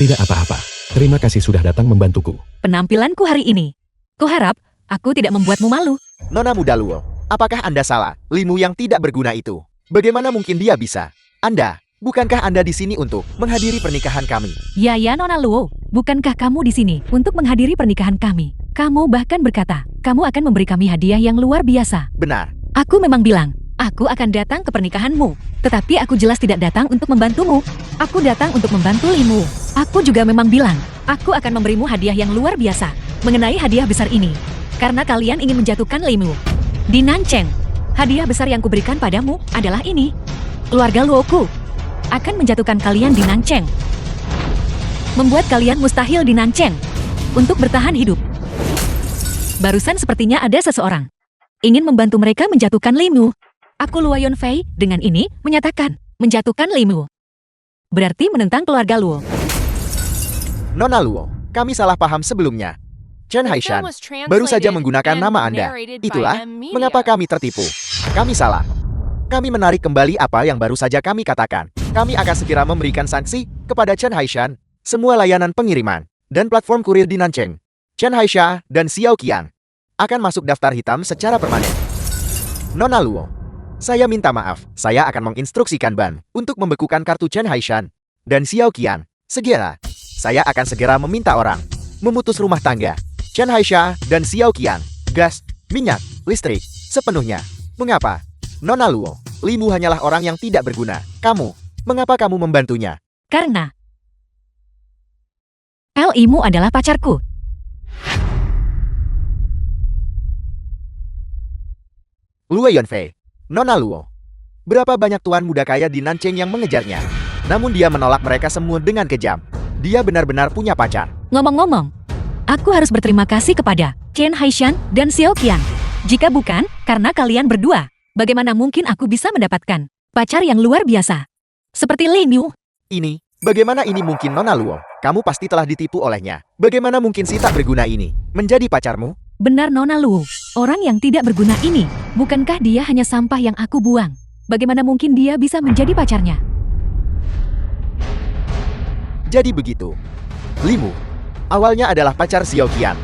Tidak apa-apa. Terima kasih sudah datang membantuku. Penampilanku hari ini. Kuharap aku tidak membuatmu malu. Nona muda Luo, apakah Anda salah? Limu yang tidak berguna itu. Bagaimana mungkin dia bisa? Anda, bukankah Anda di sini untuk menghadiri pernikahan kami? Ya, Nona Luo. Bukankah kamu di sini untuk menghadiri pernikahan kami? Kamu bahkan berkata, kamu akan memberi kami hadiah yang luar biasa. Benar. Aku memang bilang, aku akan datang ke pernikahanmu. Tetapi aku jelas tidak datang untuk membantumu. Aku datang untuk membantu Limu. Aku juga memang bilang, aku akan memberimu hadiah yang luar biasa. Mengenai hadiah besar ini. Karena kalian ingin menjatuhkan Limu. Di Nancheng, hadiah besar yang kuberikan padamu adalah ini. Keluarga Luoku akan menjatuhkan kalian di Nancheng. Membuat kalian mustahil di Nancheng untuk bertahan hidup. Barusan sepertinya ada seseorang ingin membantu mereka menjatuhkan Limu. Aku Luo Yunfei dengan ini menyatakan menjatuhkan Limu. Berarti menentang keluarga Luo. Nona Luo, kami salah paham sebelumnya. Chen The Haishan film was baru saja translated menggunakan and nama Anda. narrated by Itulah M Media. mengapa kami tertipu. Kami salah. Kami menarik kembali apa yang baru saja kami katakan. Kami akan segera memberikan sanksi kepada Chen Haishan, semua layanan pengiriman, dan platform kurir di Nancheng. Chen Haisha dan Xiao Qiang akan masuk daftar hitam secara permanen. Nona Luo, saya minta maaf. Saya akan menginstruksikan Ban untuk membekukan kartu Chen Haishan dan Xiao Qiang. Segera, saya akan segera meminta orang memutus rumah tangga Chen Haisha dan Xiao Qiang. Gas, minyak, listrik, sepenuhnya. Mengapa? Nona Luo, Limu hanyalah orang yang tidak berguna. Kamu, mengapa kamu membantunya? Karena Limu adalah pacarku. Luo Yunfei, Nona Luo. Berapa banyak tuan muda kaya di Nancheng yang mengejarnya. Namun dia menolak mereka semua dengan kejam. Dia benar-benar punya pacar. Ngomong-ngomong, aku harus berterima kasih kepada Chen Haishan dan Xiao Qiang. Jika bukan karena kalian berdua, bagaimana mungkin aku bisa mendapatkan pacar yang luar biasa seperti Limu? Ini, bagaimana ini mungkin Nona Luo? Kamu pasti telah ditipu olehnya. Bagaimana mungkin si tak berguna ini menjadi pacarmu? Benar Nona Luo, orang yang tidak berguna ini, bukankah dia hanya sampah yang aku buang? Bagaimana mungkin dia bisa menjadi pacarnya? Jadi begitu. Limu, awalnya adalah pacar Xiao Qiang.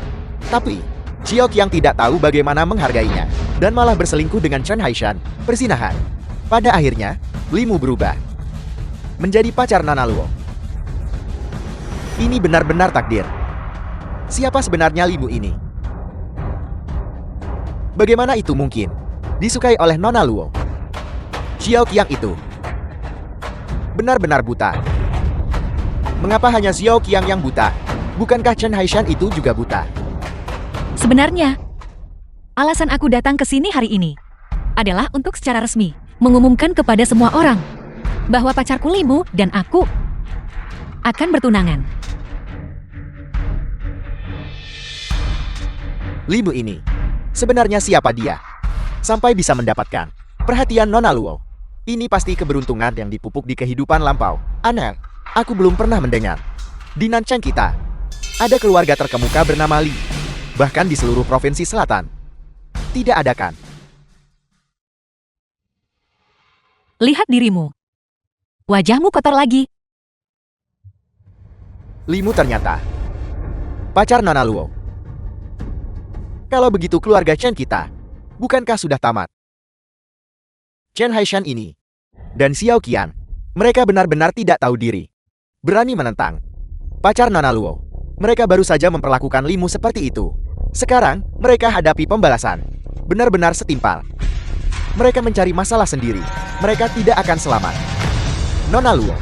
Tapi, Xiao Qiang tidak tahu bagaimana menghargainya, dan malah berselingkuh dengan Chen Haishan, persinahan. Pada akhirnya, Limu berubah menjadi pacar Nona Luo. Ini benar-benar takdir. Siapa sebenarnya Limu ini? Bagaimana itu mungkin disukai oleh Nona Luo? Xiao Qiang itu benar-benar buta. Mengapa hanya Xiao Qiang yang buta? Bukankah Chen Haishan itu juga buta? Sebenarnya, alasan aku datang ke sini hari ini adalah untuk secara resmi mengumumkan kepada semua orang bahwa pacarku Limu dan aku akan bertunangan. Limu ini, sebenarnya siapa dia? Sampai bisa mendapatkan perhatian Nona Luo. Ini pasti keberuntungan yang dipupuk di kehidupan lampau. Aneh, aku belum pernah mendengar. Di Nancheng kita, ada keluarga terkemuka bernama Li. Bahkan di seluruh provinsi selatan. Tidak ada kan? Lihat dirimu. Wajahmu kotor lagi. Limu ternyata pacar Nona Luo. Kalau begitu keluarga Chen kita, bukankah sudah tamat? Chen Haishan ini dan Xiao Qiang, mereka benar-benar tidak tahu diri. Berani menentang pacar Nona Luo. Mereka baru saja memperlakukan Limu seperti itu. Sekarang, mereka hadapi pembalasan. Benar-benar setimpal. Mereka mencari masalah sendiri. Mereka tidak akan selamat. Nona Luo,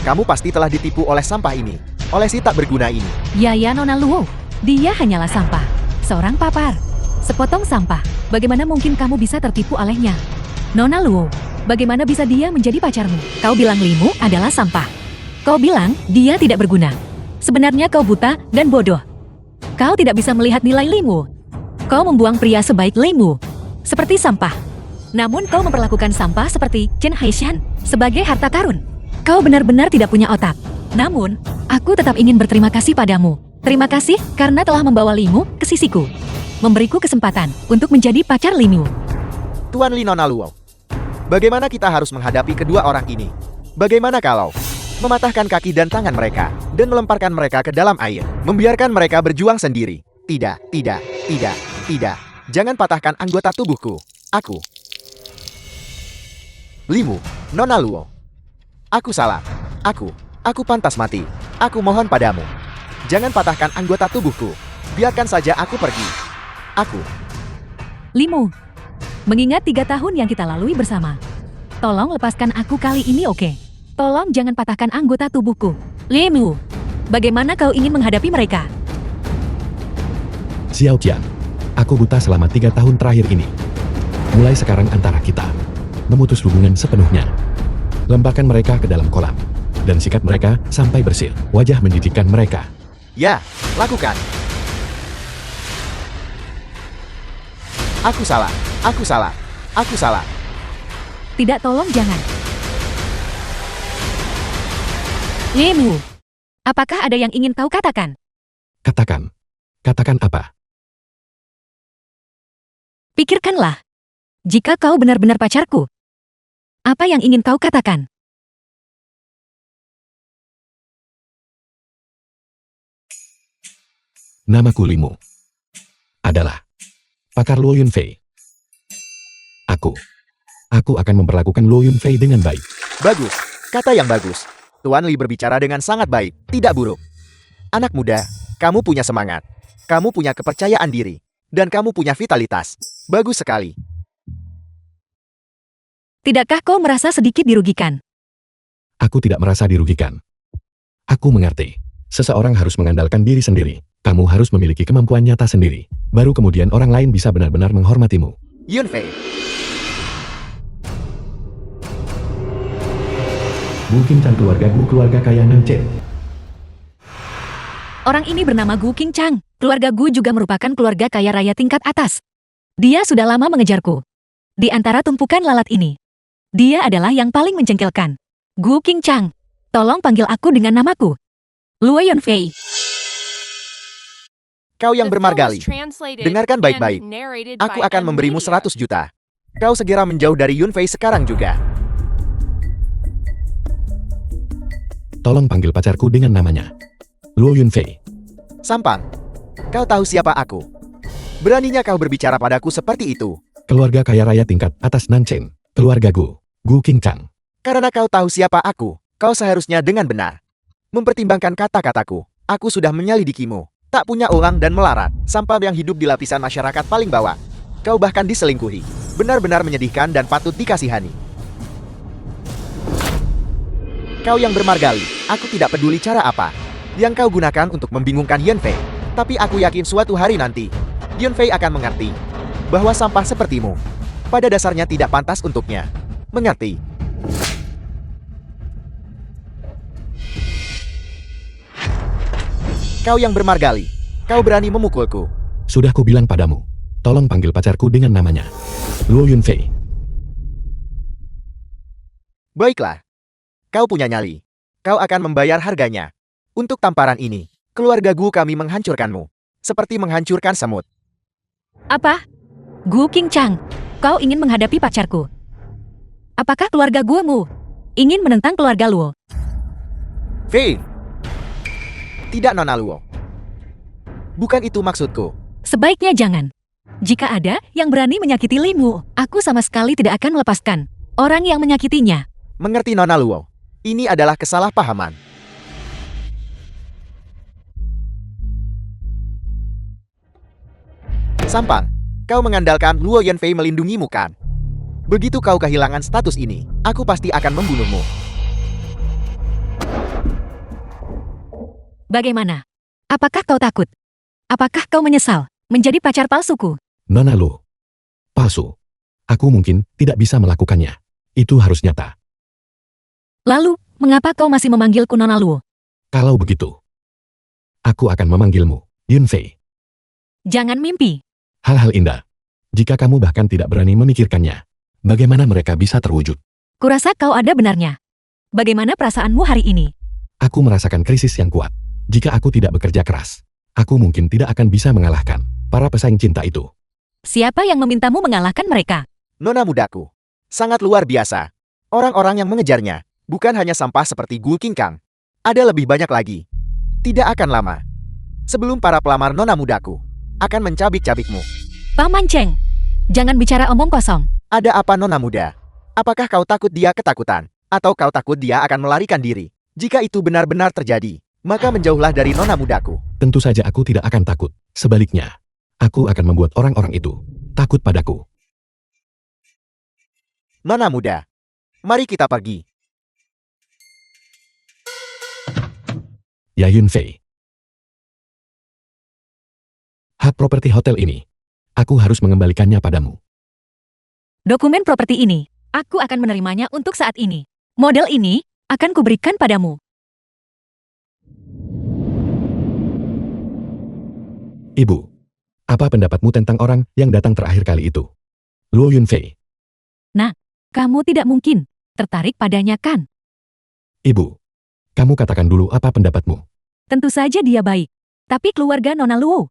kamu pasti telah ditipu oleh sampah ini. oleh si tak berguna ini. Ya Nona Luo, dia hanyalah sampah. Seorang papar. Sepotong sampah. Bagaimana mungkin kamu bisa tertipu olehnya? Nona Luo, bagaimana bisa dia menjadi pacarmu? Kau bilang Limu adalah sampah. Kau bilang dia tidak berguna. Sebenarnya kau buta dan bodoh. Kau tidak bisa melihat nilai Limu. Kau membuang pria sebaik Limu seperti sampah. Namun kau memperlakukan sampah seperti Chen Haishan sebagai harta karun. Kau benar-benar tidak punya otak. Namun, aku tetap ingin berterima kasih padamu. Terima kasih karena telah membawa Limu ke sisiku. Memberiku kesempatan untuk menjadi pacar Limu. Tuan Li Nona Luo, bagaimana kita harus menghadapi kedua orang ini? Bagaimana kalau mematahkan kaki dan tangan mereka dan melemparkan mereka ke dalam air, membiarkan mereka berjuang sendiri? Tidak. Jangan patahkan anggota tubuhku. Aku. Limu, Nona Luo. Aku salah. Aku pantas mati. Aku mohon padamu. Jangan patahkan anggota tubuhku. Biarkan saja aku pergi. Aku. Limu, mengingat 3 tahun yang kita lalui bersama. Tolong lepaskan aku kali ini, oke? Tolong jangan patahkan anggota tubuhku. Limu, bagaimana kau ingin menghadapi mereka? Xiao Qian, aku buta selama 3 tahun terakhir ini. Mulai sekarang antara kita memutus hubungan sepenuhnya. Lemparkan mereka ke dalam kolam dan sikat mereka sampai bersih. Wajah menjijikkan mereka. Ya, lakukan. Aku salah. Tidak, tolong jangan. Limu, apakah ada yang ingin kau katakan? Katakan apa? Pikirkanlah. Jika kau benar-benar pacarku, apa yang ingin kau katakan? Namaku Limu. Adalah pakar Luo Yunfei. Aku akan memperlakukan Luo Yunfei dengan baik. Bagus, kata yang bagus. Tuan Li berbicara dengan sangat baik, tidak buruk. Anak muda, kamu punya semangat. Kamu punya kepercayaan diri. Dan kamu punya vitalitas. Bagus sekali. Tidakkah kau merasa sedikit dirugikan? Aku tidak merasa dirugikan. Aku mengerti. Seseorang harus mengandalkan diri sendiri. Kamu harus memiliki kemampuan nyata sendiri. Baru kemudian orang lain bisa benar-benar menghormatimu. Yunfei, Mungkin keluarga kaya Nanchen. Orang ini bernama Gu Qingchang. Keluarga Gu juga merupakan keluarga kaya raya tingkat atas. Dia sudah lama mengejarku. Di antara tumpukan lalat ini, dia adalah yang paling menjengkelkan. Gu Qingchang, tolong panggil aku dengan namaku. Luo Yunfei. kau yang The film was bermargali. translated Dengarkan and baik-baik. narrated Aku by akan M. memberimu Media. 100 juta. Kau segera menjauh dari Yunfei sekarang juga. Tolong panggil pacarku dengan namanya. Luo Yunfei. Sampang, kau tahu siapa aku? Beraninya kau berbicara padaku seperti itu. Keluarga kaya raya tingkat atas Nanchen. Keluarga Gu Qingchang. Karena kau tahu siapa aku, kau seharusnya dengan benar mempertimbangkan kata-kataku. Aku sudah menyelidikimu. Tak punya uang dan melarat, sampah yang hidup di lapisan masyarakat paling bawah. Kau bahkan diselingkuhi. Benar-benar menyedihkan dan patut dikasihani. Kau yang bermargali, aku tidak peduli cara apa yang kau gunakan untuk membingungkan Yunfei. Tapi aku yakin suatu hari nanti, Yunfei akan mengerti bahwa sampah sepertimu pada dasarnya tidak pantas untuknya. Mengerti? Kau yang bermargali, kau berani memukulku. Sudah kubilang padamu. Tolong panggil pacarku dengan namanya. Luo Yunfei. Baiklah. Kau punya nyali. Kau akan membayar harganya. Untuk tamparan ini, keluarga Gu kami menghancurkanmu. Seperti menghancurkan semut. Apa? Gu Qingchang, kau ingin menghadapi pacarku? Apakah keluarga Gumu ingin menentang keluarga Luo? Fei! Tidak, Nona Luo. Bukan itu maksudku. Sebaiknya jangan. Jika ada yang berani menyakiti Limu, aku sama sekali tidak akan melepaskan orang yang menyakitinya. Mengerti, Nona Luo? Ini adalah kesalahpahaman. Sampang, kau mengandalkan Luo Yunfei melindungimu kan? Begitu kau kehilangan status ini, aku pasti akan membunuhmu. Bagaimana? Apakah kau takut? Apakah kau menyesal menjadi pacar palsuku? Nona Luo. Palsu. Aku mungkin tidak bisa melakukannya. Itu harus nyata. Lalu, mengapa kau masih memanggilku Nona Luo? Kalau begitu, aku akan memanggilmu Yunfei. Jangan mimpi. Hal-hal indah. Jika kamu bahkan tidak berani memikirkannya, bagaimana mereka bisa terwujud? Kurasa kau ada benarnya. Bagaimana perasaanmu hari ini? Aku merasakan krisis yang kuat. Jika aku tidak bekerja keras, aku mungkin tidak akan bisa mengalahkan para pesaing cinta itu. Siapa yang memintamu mengalahkan mereka? Nona mudaku. Sangat luar biasa. Orang-orang yang mengejarnya bukan hanya sampah seperti Gul King Kang. Ada lebih banyak lagi. Tidak akan lama. Sebelum para pelamar nona mudaku akan mencabik-cabikmu. Paman Cheng, jangan bicara omong kosong. Ada apa nona muda? Apakah kau takut dia ketakutan? Atau kau takut dia akan melarikan diri? Jika itu benar-benar terjadi, maka menjauhlah dari nona mudaku. Tentu saja aku tidak akan takut. Sebaliknya, aku akan membuat orang-orang itu takut padaku. Nona muda, mari kita pergi. Ya Yunfei. Hak properti hotel ini, aku harus mengembalikannya padamu. Dokumen properti ini, aku akan menerimanya untuk saat ini. Model ini akan kuberikan padamu. Ibu, apa pendapatmu tentang orang yang datang terakhir kali itu? Luo Yunfei. Kamu tidak mungkin tertarik padanya kan? Ibu, kamu katakan dulu apa pendapatmu? Tentu saja dia baik. Tapi keluarga Nona Luo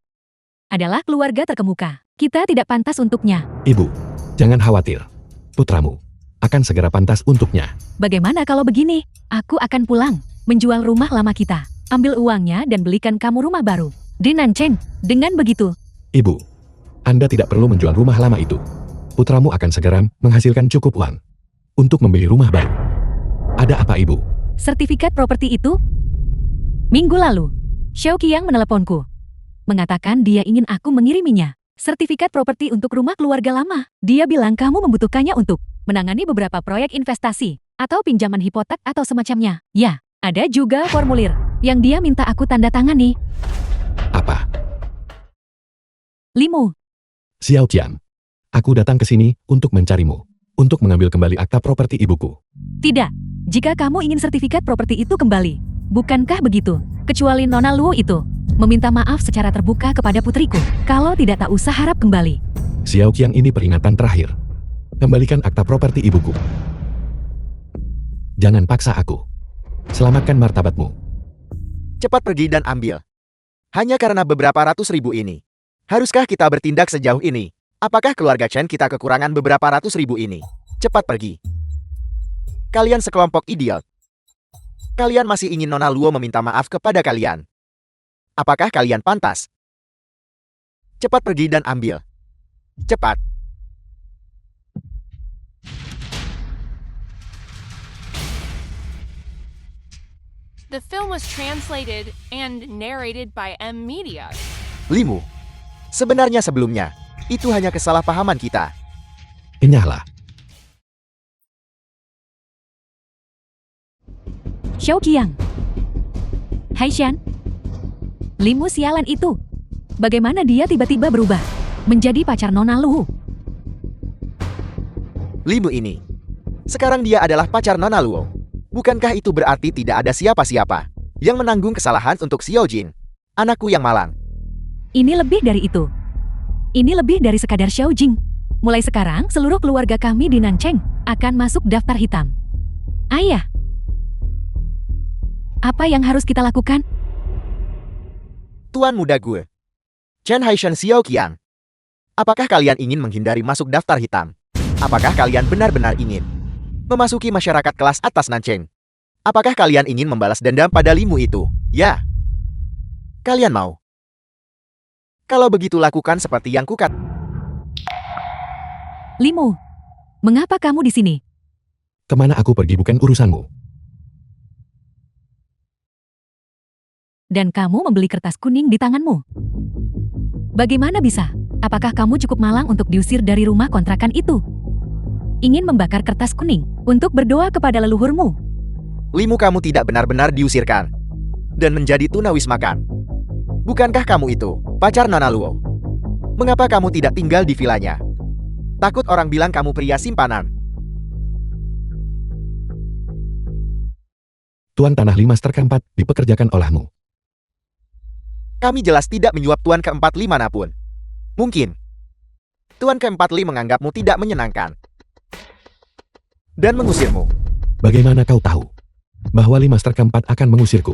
adalah keluarga terkemuka. Kita tidak pantas untuknya. Ibu, jangan khawatir. Putramu akan segera pantas untuknya. Bagaimana kalau begini? Aku akan pulang, menjual rumah lama kita, ambil uangnya dan belikan kamu rumah baru di Nancheng. Dengan begitu, Ibu, Anda tidak perlu menjual rumah lama itu. Putramu akan segera menghasilkan cukup uang untuk membeli rumah baru. Ada apa, Ibu? sertifikat properti itu? Minggu lalu, Xiao Qiang meneleponku. Mengatakan dia ingin aku mengiriminya sertifikat properti untuk rumah keluarga lama. Dia bilang kamu membutuhkannya untuk menangani beberapa proyek investasi atau pinjaman hipotek atau semacamnya. Ya, ada juga formulir yang dia minta aku tanda tangani. Apa? Limu, Xiao Qian. Aku datang ke sini untuk mencarimu, untuk mengambil kembali akta properti ibuku. tidak. Jika kamu ingin sertifikat properti itu kembali, bukankah begitu? Kecuali Nona Luo itu meminta maaf secara terbuka kepada putriku. Kalau tidak, tak usah harap kembali. Xiao Qiang, ini peringatan terakhir. Kembalikan akta properti ibuku. Jangan paksa aku. Selamatkan martabatmu. Cepat pergi dan ambil. Hanya karena beberapa ratus ribu ini. Haruskah kita bertindak sejauh ini? Apakah keluarga Chen kita kekurangan beberapa ratus ribu ini? Cepat pergi. Kalian sekelompok idiot. Kalian masih ingin Nona Luo meminta maaf kepada kalian. Apakah kalian pantas? Cepat pergi dan ambil. Cepat. The film was translated and narrated by M Media. Limu. Sebenarnya sebelumnya, itu hanya kesalahpahaman kita. Enyahlah. Xiao Qiang. Hai Shan. Limu sialan itu. Bagaimana dia tiba-tiba berubah menjadi pacar Nona Luo? Limu ini. Sekarang dia adalah pacar Nona Luo. Bukankah itu berarti tidak ada siapa-siapa yang menanggung kesalahan untuk Xiao Jin, anakku yang malang? Ini lebih dari itu. Ini lebih dari sekadar Xiao Jing. Mulai sekarang, seluruh keluarga kami di Nancheng akan masuk daftar hitam. Ayah, apa yang harus kita lakukan? Tuan muda gue, Chen Haishan Xiao Qiang. Apakah kalian ingin menghindari masuk daftar hitam? Apakah kalian benar-benar ingin memasuki masyarakat kelas atas Nancheng? Apakah kalian ingin membalas dendam pada Limu itu? Ya. Kalian mau? Kalau begitu lakukan seperti yang kukat. Limu, mengapa kamu di sini? Kemana aku pergi bukan urusanmu. Dan kamu membeli kertas kuning di tanganmu. Bagaimana bisa? Apakah kamu cukup malang untuk diusir dari rumah kontrakan itu? Ingin membakar kertas kuning untuk berdoa kepada leluhurmu? Limu, kamu tidak benar-benar diusirkan. dan menjadi tunawismakan. Bukankah kamu itu pacar Nona Luo? Mengapa kamu tidak tinggal di vilanya? Takut orang bilang kamu pria simpanan. Tuan Tanah Li Master keempat dipekerjakan olehmu. Kami jelas tidak menyuap Tuan keempat Li manapun. Mungkin Tuan keempat Li menganggapmu tidak menyenangkan dan mengusirmu. Bagaimana kau tahu bahwa Li Master keempat akan mengusirku?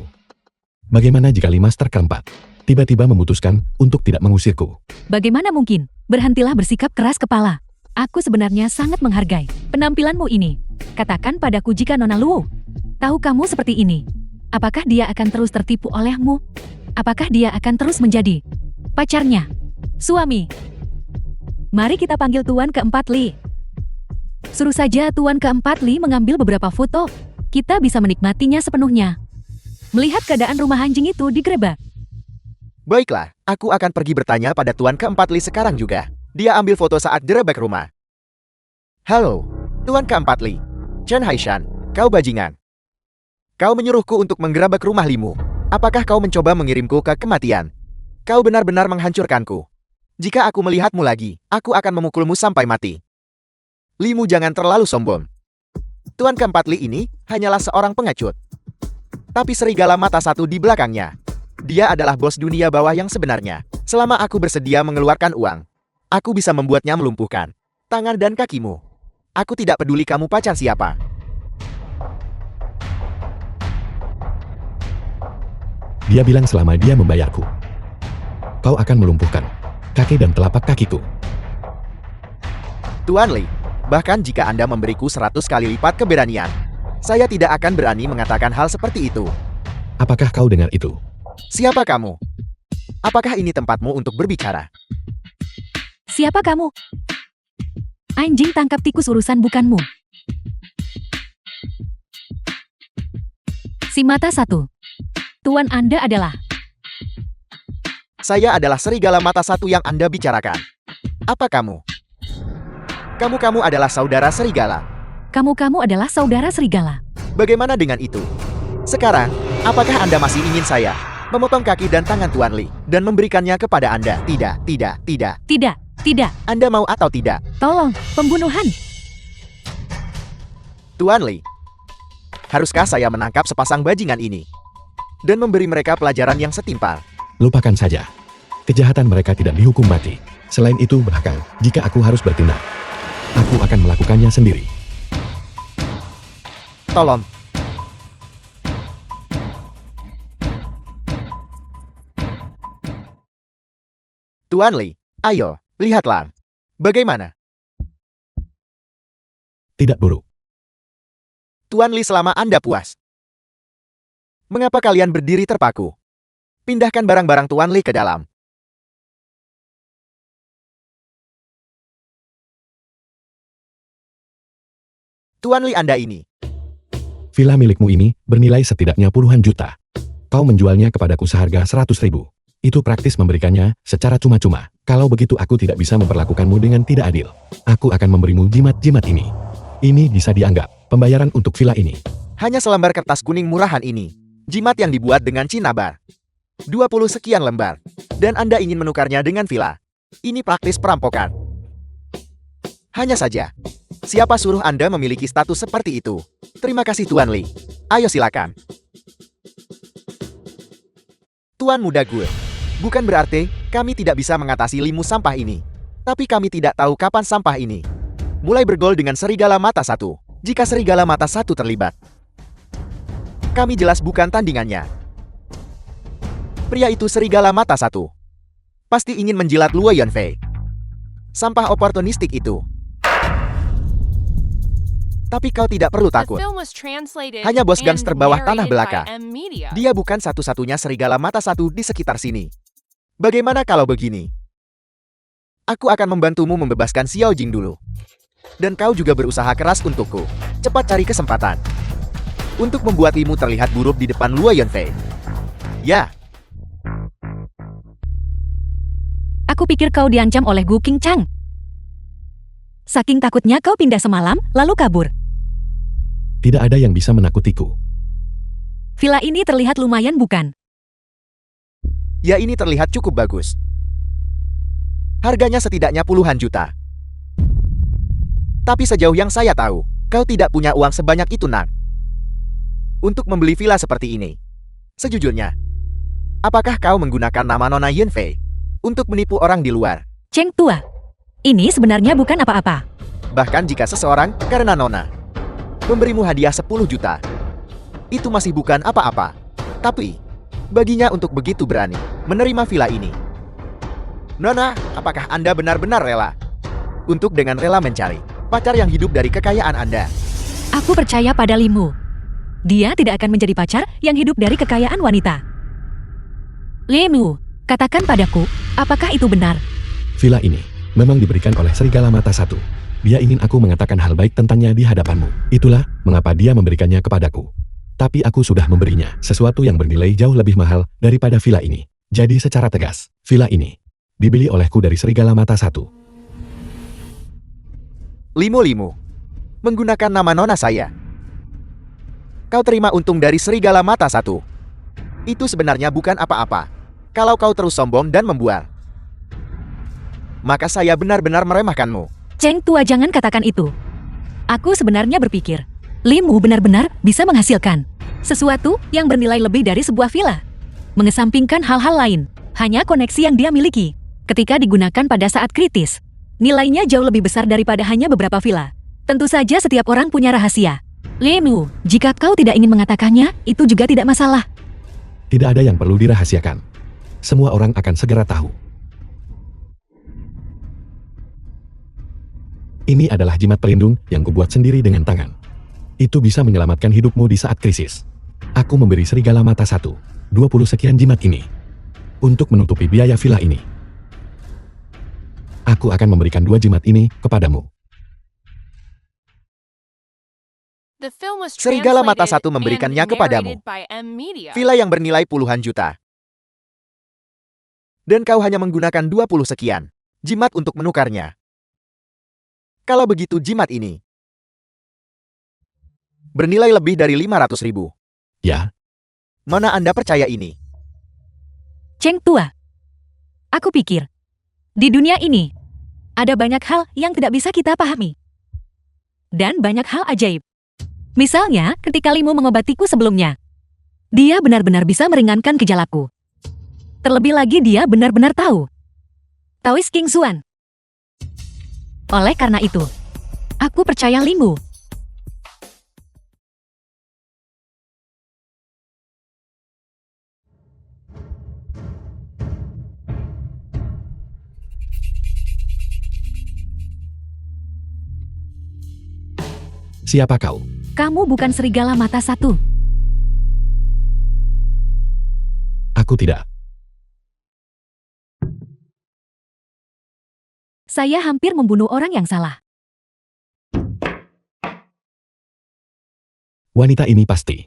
Bagaimana jika Li Master keempat tiba-tiba memutuskan untuk tidak mengusirku? Bagaimana mungkin? Berhentilah bersikap keras kepala. Aku sebenarnya sangat menghargai penampilanmu ini. Katakan padaku jika Nona Luo tahu kamu seperti ini. Apakah dia akan terus tertipu olehmu? Apakah dia akan terus menjadi pacarnya? Suami. Mari kita panggil Tuan keempat Li. Suruh saja Tuan keempat Li mengambil beberapa foto. Kita bisa menikmatinya sepenuhnya. Melihat keadaan rumah anjing itu digerebek. Baiklah, aku akan pergi bertanya pada Tuan keempat Li sekarang juga. Dia ambil foto saat direbek rumah. Halo, Tuan keempat Li. Chen Haishan, kau bajingan. Kau menyuruhku untuk menggerebek rumah Limu. Apakah kau mencoba mengirimku ke kematian? Kau benar-benar menghancurkanku. Jika aku melihatmu lagi, aku akan memukulmu sampai mati. Limu jangan terlalu sombong. Tuan keempat Li ini hanyalah seorang pengecut. Tapi serigala mata satu di belakangnya. Dia adalah bos dunia bawah yang sebenarnya. Selama aku bersedia mengeluarkan uang, aku bisa membuatnya melumpuhkan tangan dan kakimu. Aku tidak peduli kamu pacar siapa. Dia bilang selama dia membayarku, kau akan melumpuhkan kaki dan telapak kakiku. Tuan Li, bahkan jika Anda memberiku 100 kali lipat keberanian, saya tidak akan berani mengatakan hal seperti itu. Apakah kau dengar itu? Siapa kamu? Apakah ini tempatmu untuk berbicara? Siapa kamu? Anjing tangkap tikus urusan bukanmu. Si mata satu. Tuan Anda adalah... Saya adalah serigala mata satu yang Anda bicarakan. Apa kamu? Kamu adalah saudara serigala. Kamu adalah saudara serigala. Bagaimana dengan itu? Sekarang, apakah Anda masih ingin saya memotong kaki dan tangan Tuan Li dan memberikannya kepada Anda? Tidak. Tidak. Anda mau atau tidak? Tolong, pembunuhan. Tuan Li, haruskah saya menangkap sepasang bajingan ini dan memberi mereka pelajaran yang setimpal? Lupakan saja. Kejahatan mereka tidak dihukum mati. Selain itu, bahkan jika aku harus bertindak, aku akan melakukannya sendiri. Tolong. Tuan Li, ayo, lihatlah. Bagaimana? Tidak buruk. Tuan Li, selama Anda puas. Mengapa kalian berdiri terpaku? Pindahkan barang-barang Tuan Li ke dalam. Tuan Li, Anda ini. Villa milikmu ini bernilai setidaknya puluhan juta. Kau menjualnya kepadaku seharga 100.000. Itu praktis memberikannya secara cuma-cuma. Kalau begitu aku tidak bisa memperlakukanmu dengan tidak adil. Aku akan memberimu jimat-jimat ini. Ini bisa dianggap pembayaran untuk villa ini. Hanya selembar kertas kuning murahan ini. Jimat yang dibuat dengan cinnabar. 20 sekian lembar. Dan Anda ingin menukarnya dengan villa. Ini praktis perampokan. Hanya saja, siapa suruh Anda memiliki status seperti itu? Terima kasih Tuan Li. Ayo silakan. Tuan muda gue. Bukan berarti kami tidak bisa mengatasi limu sampah ini. Tapi kami tidak tahu kapan sampah ini mulai bergol dengan serigala mata satu. Jika serigala mata satu terlibat, kami jelas bukan tandingannya. Pria itu serigala mata satu. Pasti ingin menjilat Luo Yunfei. Sampah oportunistik itu. Tapi kau tidak perlu The takut. film was translated Hanya bos and gangster bawah tanah narrated belaka. by M Media. Dia bukan satu-satunya serigala mata satu di sekitar sini. Bagaimana kalau begini? Aku akan membantumu membebaskan Xiao Jing dulu. Dan kau juga berusaha keras untukku. Cepat cari kesempatan untuk membuat Limu terlihat buruk di depan Luo Yunfei. Ya, Aku pikir kau diancam oleh Gu Qingchang. Saking takutnya kau pindah semalam, lalu kabur. Tidak ada yang bisa menakutiku. Villa ini terlihat lumayan bukan? Ya, ini terlihat cukup bagus. Harganya setidaknya puluhan juta. Tapi sejauh yang saya tahu, kau tidak punya uang sebanyak itu, Nak. Untuk membeli villa seperti ini. Sejujurnya, apakah kau menggunakan nama Nona Yunfei untuk menipu orang di luar? Cheng Tua, ini sebenarnya bukan apa-apa. Bahkan jika seseorang, karena Nona, memberimu hadiah 10 juta, itu masih bukan apa-apa. Tapi, baginya untuk begitu berani menerima villa ini. Nona, apakah Anda benar-benar rela untuk dengan rela mencari pacar yang hidup dari kekayaan Anda? Aku percaya pada Limu. Dia tidak akan menjadi pacar yang hidup dari kekayaan wanita. Limu, katakan padaku, apakah itu benar? Villa ini memang diberikan oleh Serigala Mata Satu. Dia ingin aku mengatakan hal baik tentangnya di hadapanmu. Itulah mengapa dia memberikannya kepadaku. Tapi aku sudah memberinya sesuatu yang bernilai jauh lebih mahal daripada villa ini. Jadi secara tegas, villa ini dibeli olehku dari Serigala Mata Satu. Limu, menggunakan nama Nona saya. Kau terima untung dari Serigala Mata Satu. Itu sebenarnya bukan apa-apa. Kalau kau terus sombong dan membual, maka saya benar-benar meremehkanmu. Cheng Tua, jangan katakan itu. Aku sebenarnya berpikir, Limu benar-benar bisa menghasilkan sesuatu yang bernilai lebih dari sebuah villa. Mengesampingkan hal-hal lain, hanya koneksi yang dia miliki. Ketika digunakan pada saat kritis, nilainya jauh lebih besar daripada hanya beberapa villa. Tentu saja setiap orang punya rahasia. Limu, jika kau tidak ingin mengatakannya, itu juga tidak masalah. Tidak ada yang perlu dirahasiakan. Semua orang akan segera tahu. Ini adalah jimat pelindung yang kubuat sendiri dengan tangan. Itu bisa menyelamatkan hidupmu di saat krisis. Aku memberi Serigala Mata Satu 20 sekian jimat ini untuk menutupi biaya villa ini. Aku akan memberikan 2 jimat ini kepadamu. The film was Serigala Mata translated Satu memberikannya and kepadamu. narrated by M Media. Villa yang bernilai puluhan juta. Dan kau hanya menggunakan 20 sekian jimat untuk menukarnya. Kalau begitu jimat ini bernilai lebih dari 500.000. Ya, Mana Anda percaya ini? Cheng Tua, aku pikir, di dunia ini, ada banyak hal yang tidak bisa kita pahami. Dan banyak hal ajaib. Misalnya, ketika Limu mengobatiku sebelumnya, dia benar-benar bisa meringankan gejalaku. Terlebih lagi dia benar-benar tahu Taoist King Xuan. Oleh karena itu, aku percaya Limu. siapa kau? Kamu bukan Serigala Mata Satu. Aku tidak. Saya hampir membunuh orang yang salah. Wanita ini pasti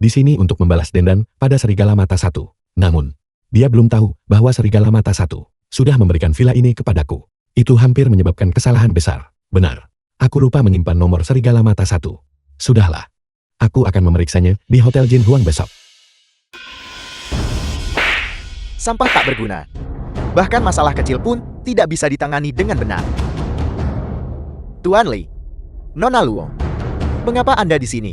di sini untuk membalas dendam pada Serigala Mata Satu. Namun, dia belum tahu bahwa Serigala Mata Satu sudah memberikan villa ini kepadaku. Itu hampir menyebabkan kesalahan besar. Benar, aku lupa menyimpan nomor Serigala Mata Satu. Sudahlah, aku akan memeriksanya di Hotel Jin Huang besok. Sampah tak berguna. Bahkan masalah kecil pun tidak bisa ditangani dengan benar. Tuan Li, Nona Luo, mengapa Anda di sini?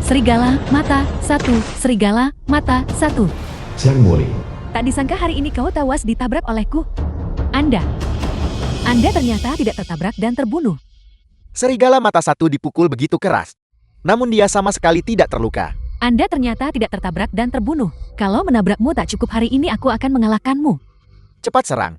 Serigala Mata Satu, Serigala Mata Satu. Siang Muli. Tak disangka hari ini kau tewas ditabrak olehku. Anda ternyata tidak tertabrak dan terbunuh. Serigala Mata Satu dipukul begitu keras, namun dia sama sekali tidak terluka. Anda ternyata tidak tertabrak dan terbunuh. Kalau menabrakmu tak cukup hari ini aku akan mengalahkanmu. Cepat serang.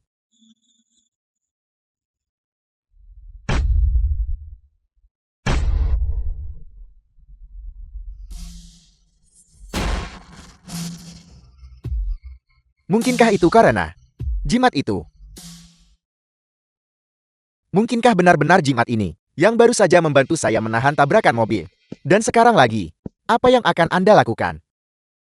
Mungkinkah itu karena jimat itu? Mungkinkah benar-benar jimat ini yang baru saja membantu saya menahan tabrakan mobil? Dan sekarang lagi, apa yang akan Anda lakukan?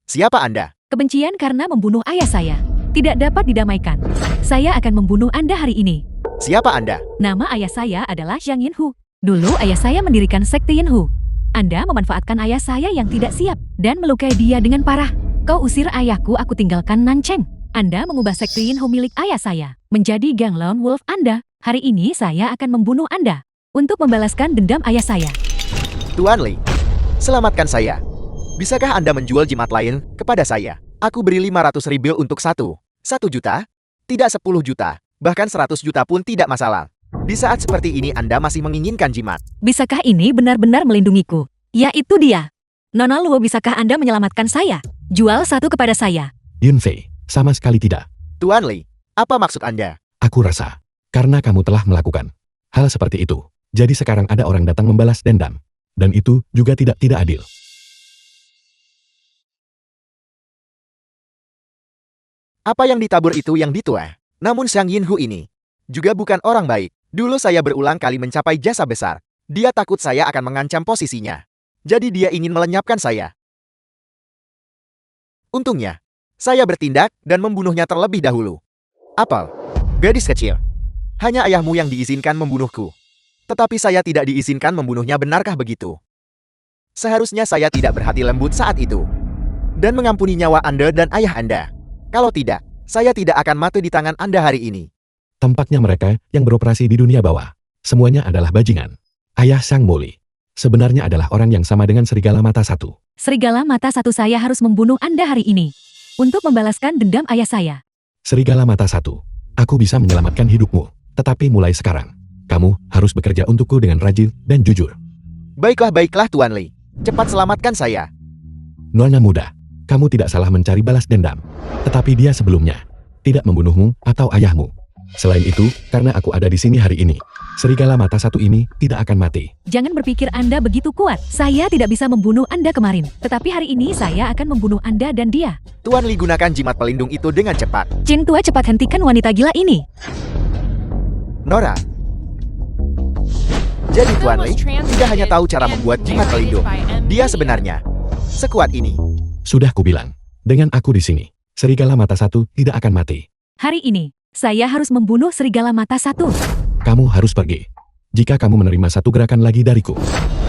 Siapa Anda? Kebencian karena membunuh ayah saya tidak dapat didamaikan. Saya akan membunuh Anda hari ini. Siapa Anda? Nama ayah saya adalah Zhang Yinhu. Dulu ayah saya mendirikan sekte Yinhu. Anda memanfaatkan ayah saya yang tidak siap dan melukai dia dengan parah. Kau usir ayahku, aku tinggalkan Nancheng. Anda mengubah sekte Yinhu milik ayah saya menjadi geng Lone Wolf Anda. Hari ini saya akan membunuh Anda untuk membalaskan dendam ayah saya. Tuan Li, selamatkan saya. Bisakah Anda menjual jimat lain kepada saya? Aku beri 500 ribu untuk satu. 1 juta? Tidak 10 juta. Bahkan 100 juta pun tidak masalah. Di saat seperti ini Anda masih menginginkan jimat. Bisakah ini benar-benar melindungiku? Ya, itu dia. Nona Luo, bisakah Anda menyelamatkan saya? Jual satu kepada saya. Yunfei, sama sekali tidak. Tuan Li, apa maksud Anda? Aku rasa, karena kamu telah melakukan hal seperti itu, jadi sekarang ada orang datang membalas dendam. Dan itu juga tidak adil. Apa yang ditabur itu yang dituai? Namun Xiang Yinhu ini juga bukan orang baik. Dulu saya berulang kali mencapai jasa besar. Dia takut saya akan mengancam posisinya. Jadi dia ingin melenyapkan saya. Untungnya, saya bertindak dan membunuhnya terlebih dahulu. Apel, gadis kecil. Hanya ayahmu yang diizinkan membunuhku. Tetapi saya tidak diizinkan membunuhnya, benarkah begitu? Seharusnya saya tidak berhati lembut saat itu. Dan mengampuni nyawa Anda dan ayah Anda. Kalau tidak, saya tidak akan mati di tangan Anda hari ini. Tampaknya mereka yang beroperasi di dunia bawah, semuanya adalah bajingan. Ayah Sang Moli sebenarnya adalah orang yang sama dengan Serigala Mata Satu. Serigala Mata Satu, saya harus membunuh Anda hari ini untuk membalaskan dendam ayah saya. Serigala Mata Satu, aku bisa menyelamatkan hidupmu. Tetapi mulai sekarang, kamu harus bekerja untukku dengan rajin dan jujur. Baiklah Tuan Li. Cepat selamatkan saya. Nona muda, kamu tidak salah mencari balas dendam. Tetapi dia sebelumnya tidak membunuhmu atau ayahmu. Selain itu, karena aku ada di sini hari ini, Serigala Mata Satu ini tidak akan mati. Jangan berpikir Anda begitu kuat. Saya tidak bisa membunuh Anda kemarin. Tetapi hari ini saya akan membunuh Anda dan dia. Tuan Li, gunakan jimat pelindung itu dengan cepat. Cheng Tua, cepat hentikan wanita gila ini. Nora. Jadi Tuan Li tidak hanya tahu cara membuat jimat pelindung. Dia sebenarnya sekuat ini. Sudah kubilang, dengan aku di sini, Serigala Mata Satu tidak akan mati. Hari ini, saya harus membunuh Serigala Mata Satu. Kamu harus pergi. Jika kamu menerima satu gerakan lagi dariku,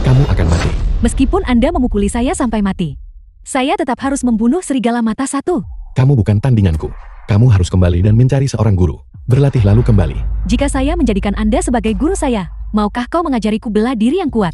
kamu akan mati. Meskipun Anda memukuli saya sampai mati, saya tetap harus membunuh Serigala Mata Satu. Kamu bukan tandinganku. Kamu harus kembali dan mencari seorang guru. Berlatih lalu kembali. Jika saya menjadikan Anda sebagai guru saya, maukah kau mengajariku bela diri yang kuat?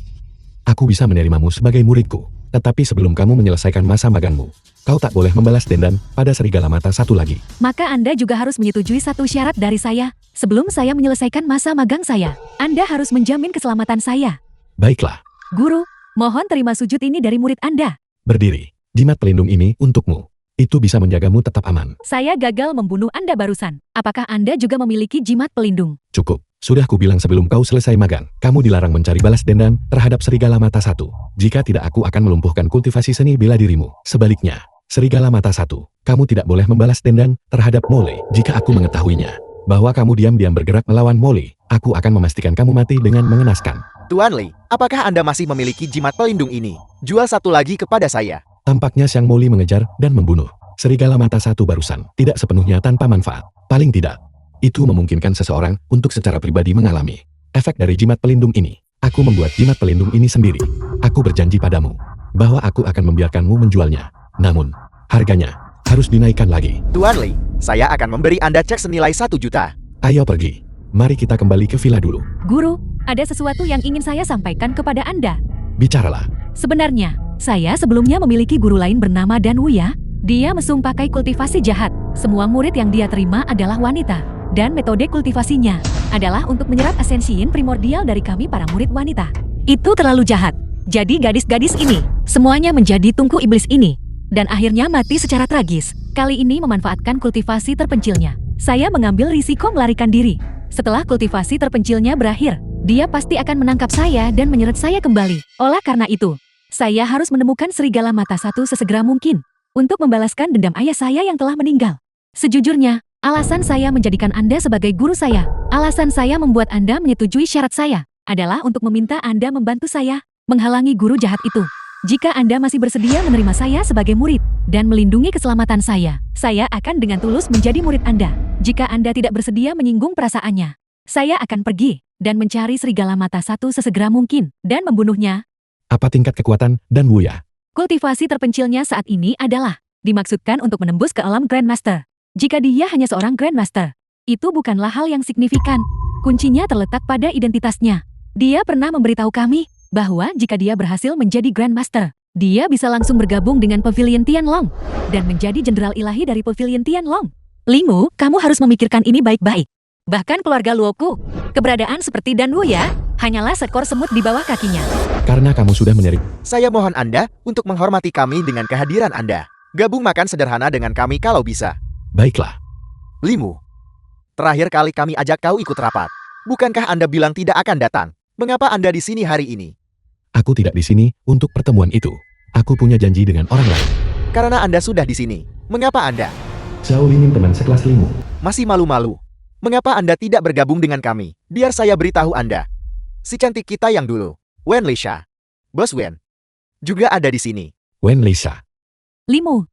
Aku bisa menerimamu sebagai muridku. Tetapi sebelum kamu menyelesaikan masa magangmu, kau tak boleh membalas dendam pada Serigala Mata Satu lagi. Maka Anda juga harus menyetujui satu syarat dari saya. Sebelum saya menyelesaikan masa magang saya, Anda harus menjamin keselamatan saya. Baiklah. Guru, mohon terima sujud ini dari murid Anda. Berdiri. Jimat pelindung ini untukmu. Itu bisa menjagamu tetap aman. Saya gagal membunuh Anda barusan. Apakah Anda juga memiliki jimat pelindung? Cukup. Sudah kubilang sebelum kau selesai magang, kamu dilarang mencari balas dendam terhadap Serigala Mata Satu. Jika tidak, aku akan melumpuhkan kultivasi seni bela dirimu. Sebaliknya, Serigala Mata Satu, kamu tidak boleh membalas dendam terhadap Mole. Jika aku mengetahuinya bahwa kamu diam-diam bergerak melawan Mole, aku akan memastikan kamu mati dengan mengenaskan. Tuan Li, apakah Anda masih memiliki jimat pelindung ini? Jual satu lagi kepada saya. Tampaknya Xiang Moli mengejar dan membunuh Serigala Mata Satu barusan, tidak sepenuhnya tanpa manfaat. Paling tidak, itu memungkinkan seseorang untuk secara pribadi mengalami efek dari jimat pelindung ini. Aku membuat jimat pelindung ini sendiri. Aku berjanji padamu bahwa aku akan membiarkanmu menjualnya. Namun, harganya harus dinaikkan lagi. Tuan Li, saya akan memberi Anda cek senilai 1 juta. Ayo pergi. Mari kita kembali ke villa dulu. Guru, ada sesuatu yang ingin saya sampaikan kepada Anda. Bicaralah. Sebenarnya, saya sebelumnya memiliki guru lain bernama Dan Wuya. Dia mesum pakai kultivasi jahat. Semua murid yang dia terima adalah wanita. Dan metode kultivasinya adalah untuk menyerap esensiin primordial dari kami para murid wanita. Itu terlalu jahat. Jadi gadis-gadis ini, semuanya menjadi tungku iblis ini. Dan akhirnya mati secara tragis. Kali ini memanfaatkan kultivasi terpencilnya. Saya mengambil risiko melarikan diri. Setelah kultivasi terpencilnya berakhir, dia pasti akan menangkap saya dan menyeret saya kembali. Oleh karena itu, saya harus menemukan Serigala Mata Satu sesegera mungkin untuk membalaskan dendam ayah saya yang telah meninggal. Sejujurnya, alasan saya menjadikan Anda sebagai guru saya, alasan saya membuat Anda menyetujui syarat saya, adalah untuk meminta Anda membantu saya menghalangi guru jahat itu. Jika Anda masih bersedia menerima saya sebagai murid dan melindungi keselamatan saya akan dengan tulus menjadi murid Anda. Jika Anda tidak bersedia menyinggung perasaannya, saya akan pergi dan mencari Serigala Mata Satu sesegera mungkin dan membunuhnya. Apa tingkat kekuatan dan Wuya? Kultivasi terpencilnya saat ini adalah dimaksudkan untuk menembus ke alam Grandmaster. Jika dia hanya seorang Grandmaster, itu bukanlah hal yang signifikan. Kuncinya terletak pada identitasnya. Dia pernah memberitahu kami bahwa jika dia berhasil menjadi Grandmaster, dia bisa langsung bergabung dengan Pavilion Tianlong dan menjadi jenderal ilahi dari Pavilion Tianlong. Limu, kamu harus memikirkan ini baik-baik. Bahkan keluarga Luoku, keberadaan seperti Dan Wuya hanyalah seekor semut di bawah kakinya. Karena kamu sudah menyerip. Saya mohon Anda untuk menghormati kami dengan kehadiran Anda. Gabung makan sederhana dengan kami kalau bisa. Baiklah. Limu, terakhir kali kami ajak kau ikut rapat. Bukankah Anda bilang tidak akan datang? Mengapa Anda di sini hari ini? Aku tidak di sini untuk pertemuan itu. Aku punya janji dengan orang lain. Karena Anda sudah di sini. Mengapa Anda Xiao Limin teman sekelas Limu. masih malu-malu? Mengapa Anda tidak bergabung dengan kami? Biar saya beritahu Anda. Si cantik kita yang dulu, Wen Lisha, Bos Wen, juga ada di sini. Wen Lisa. Limu,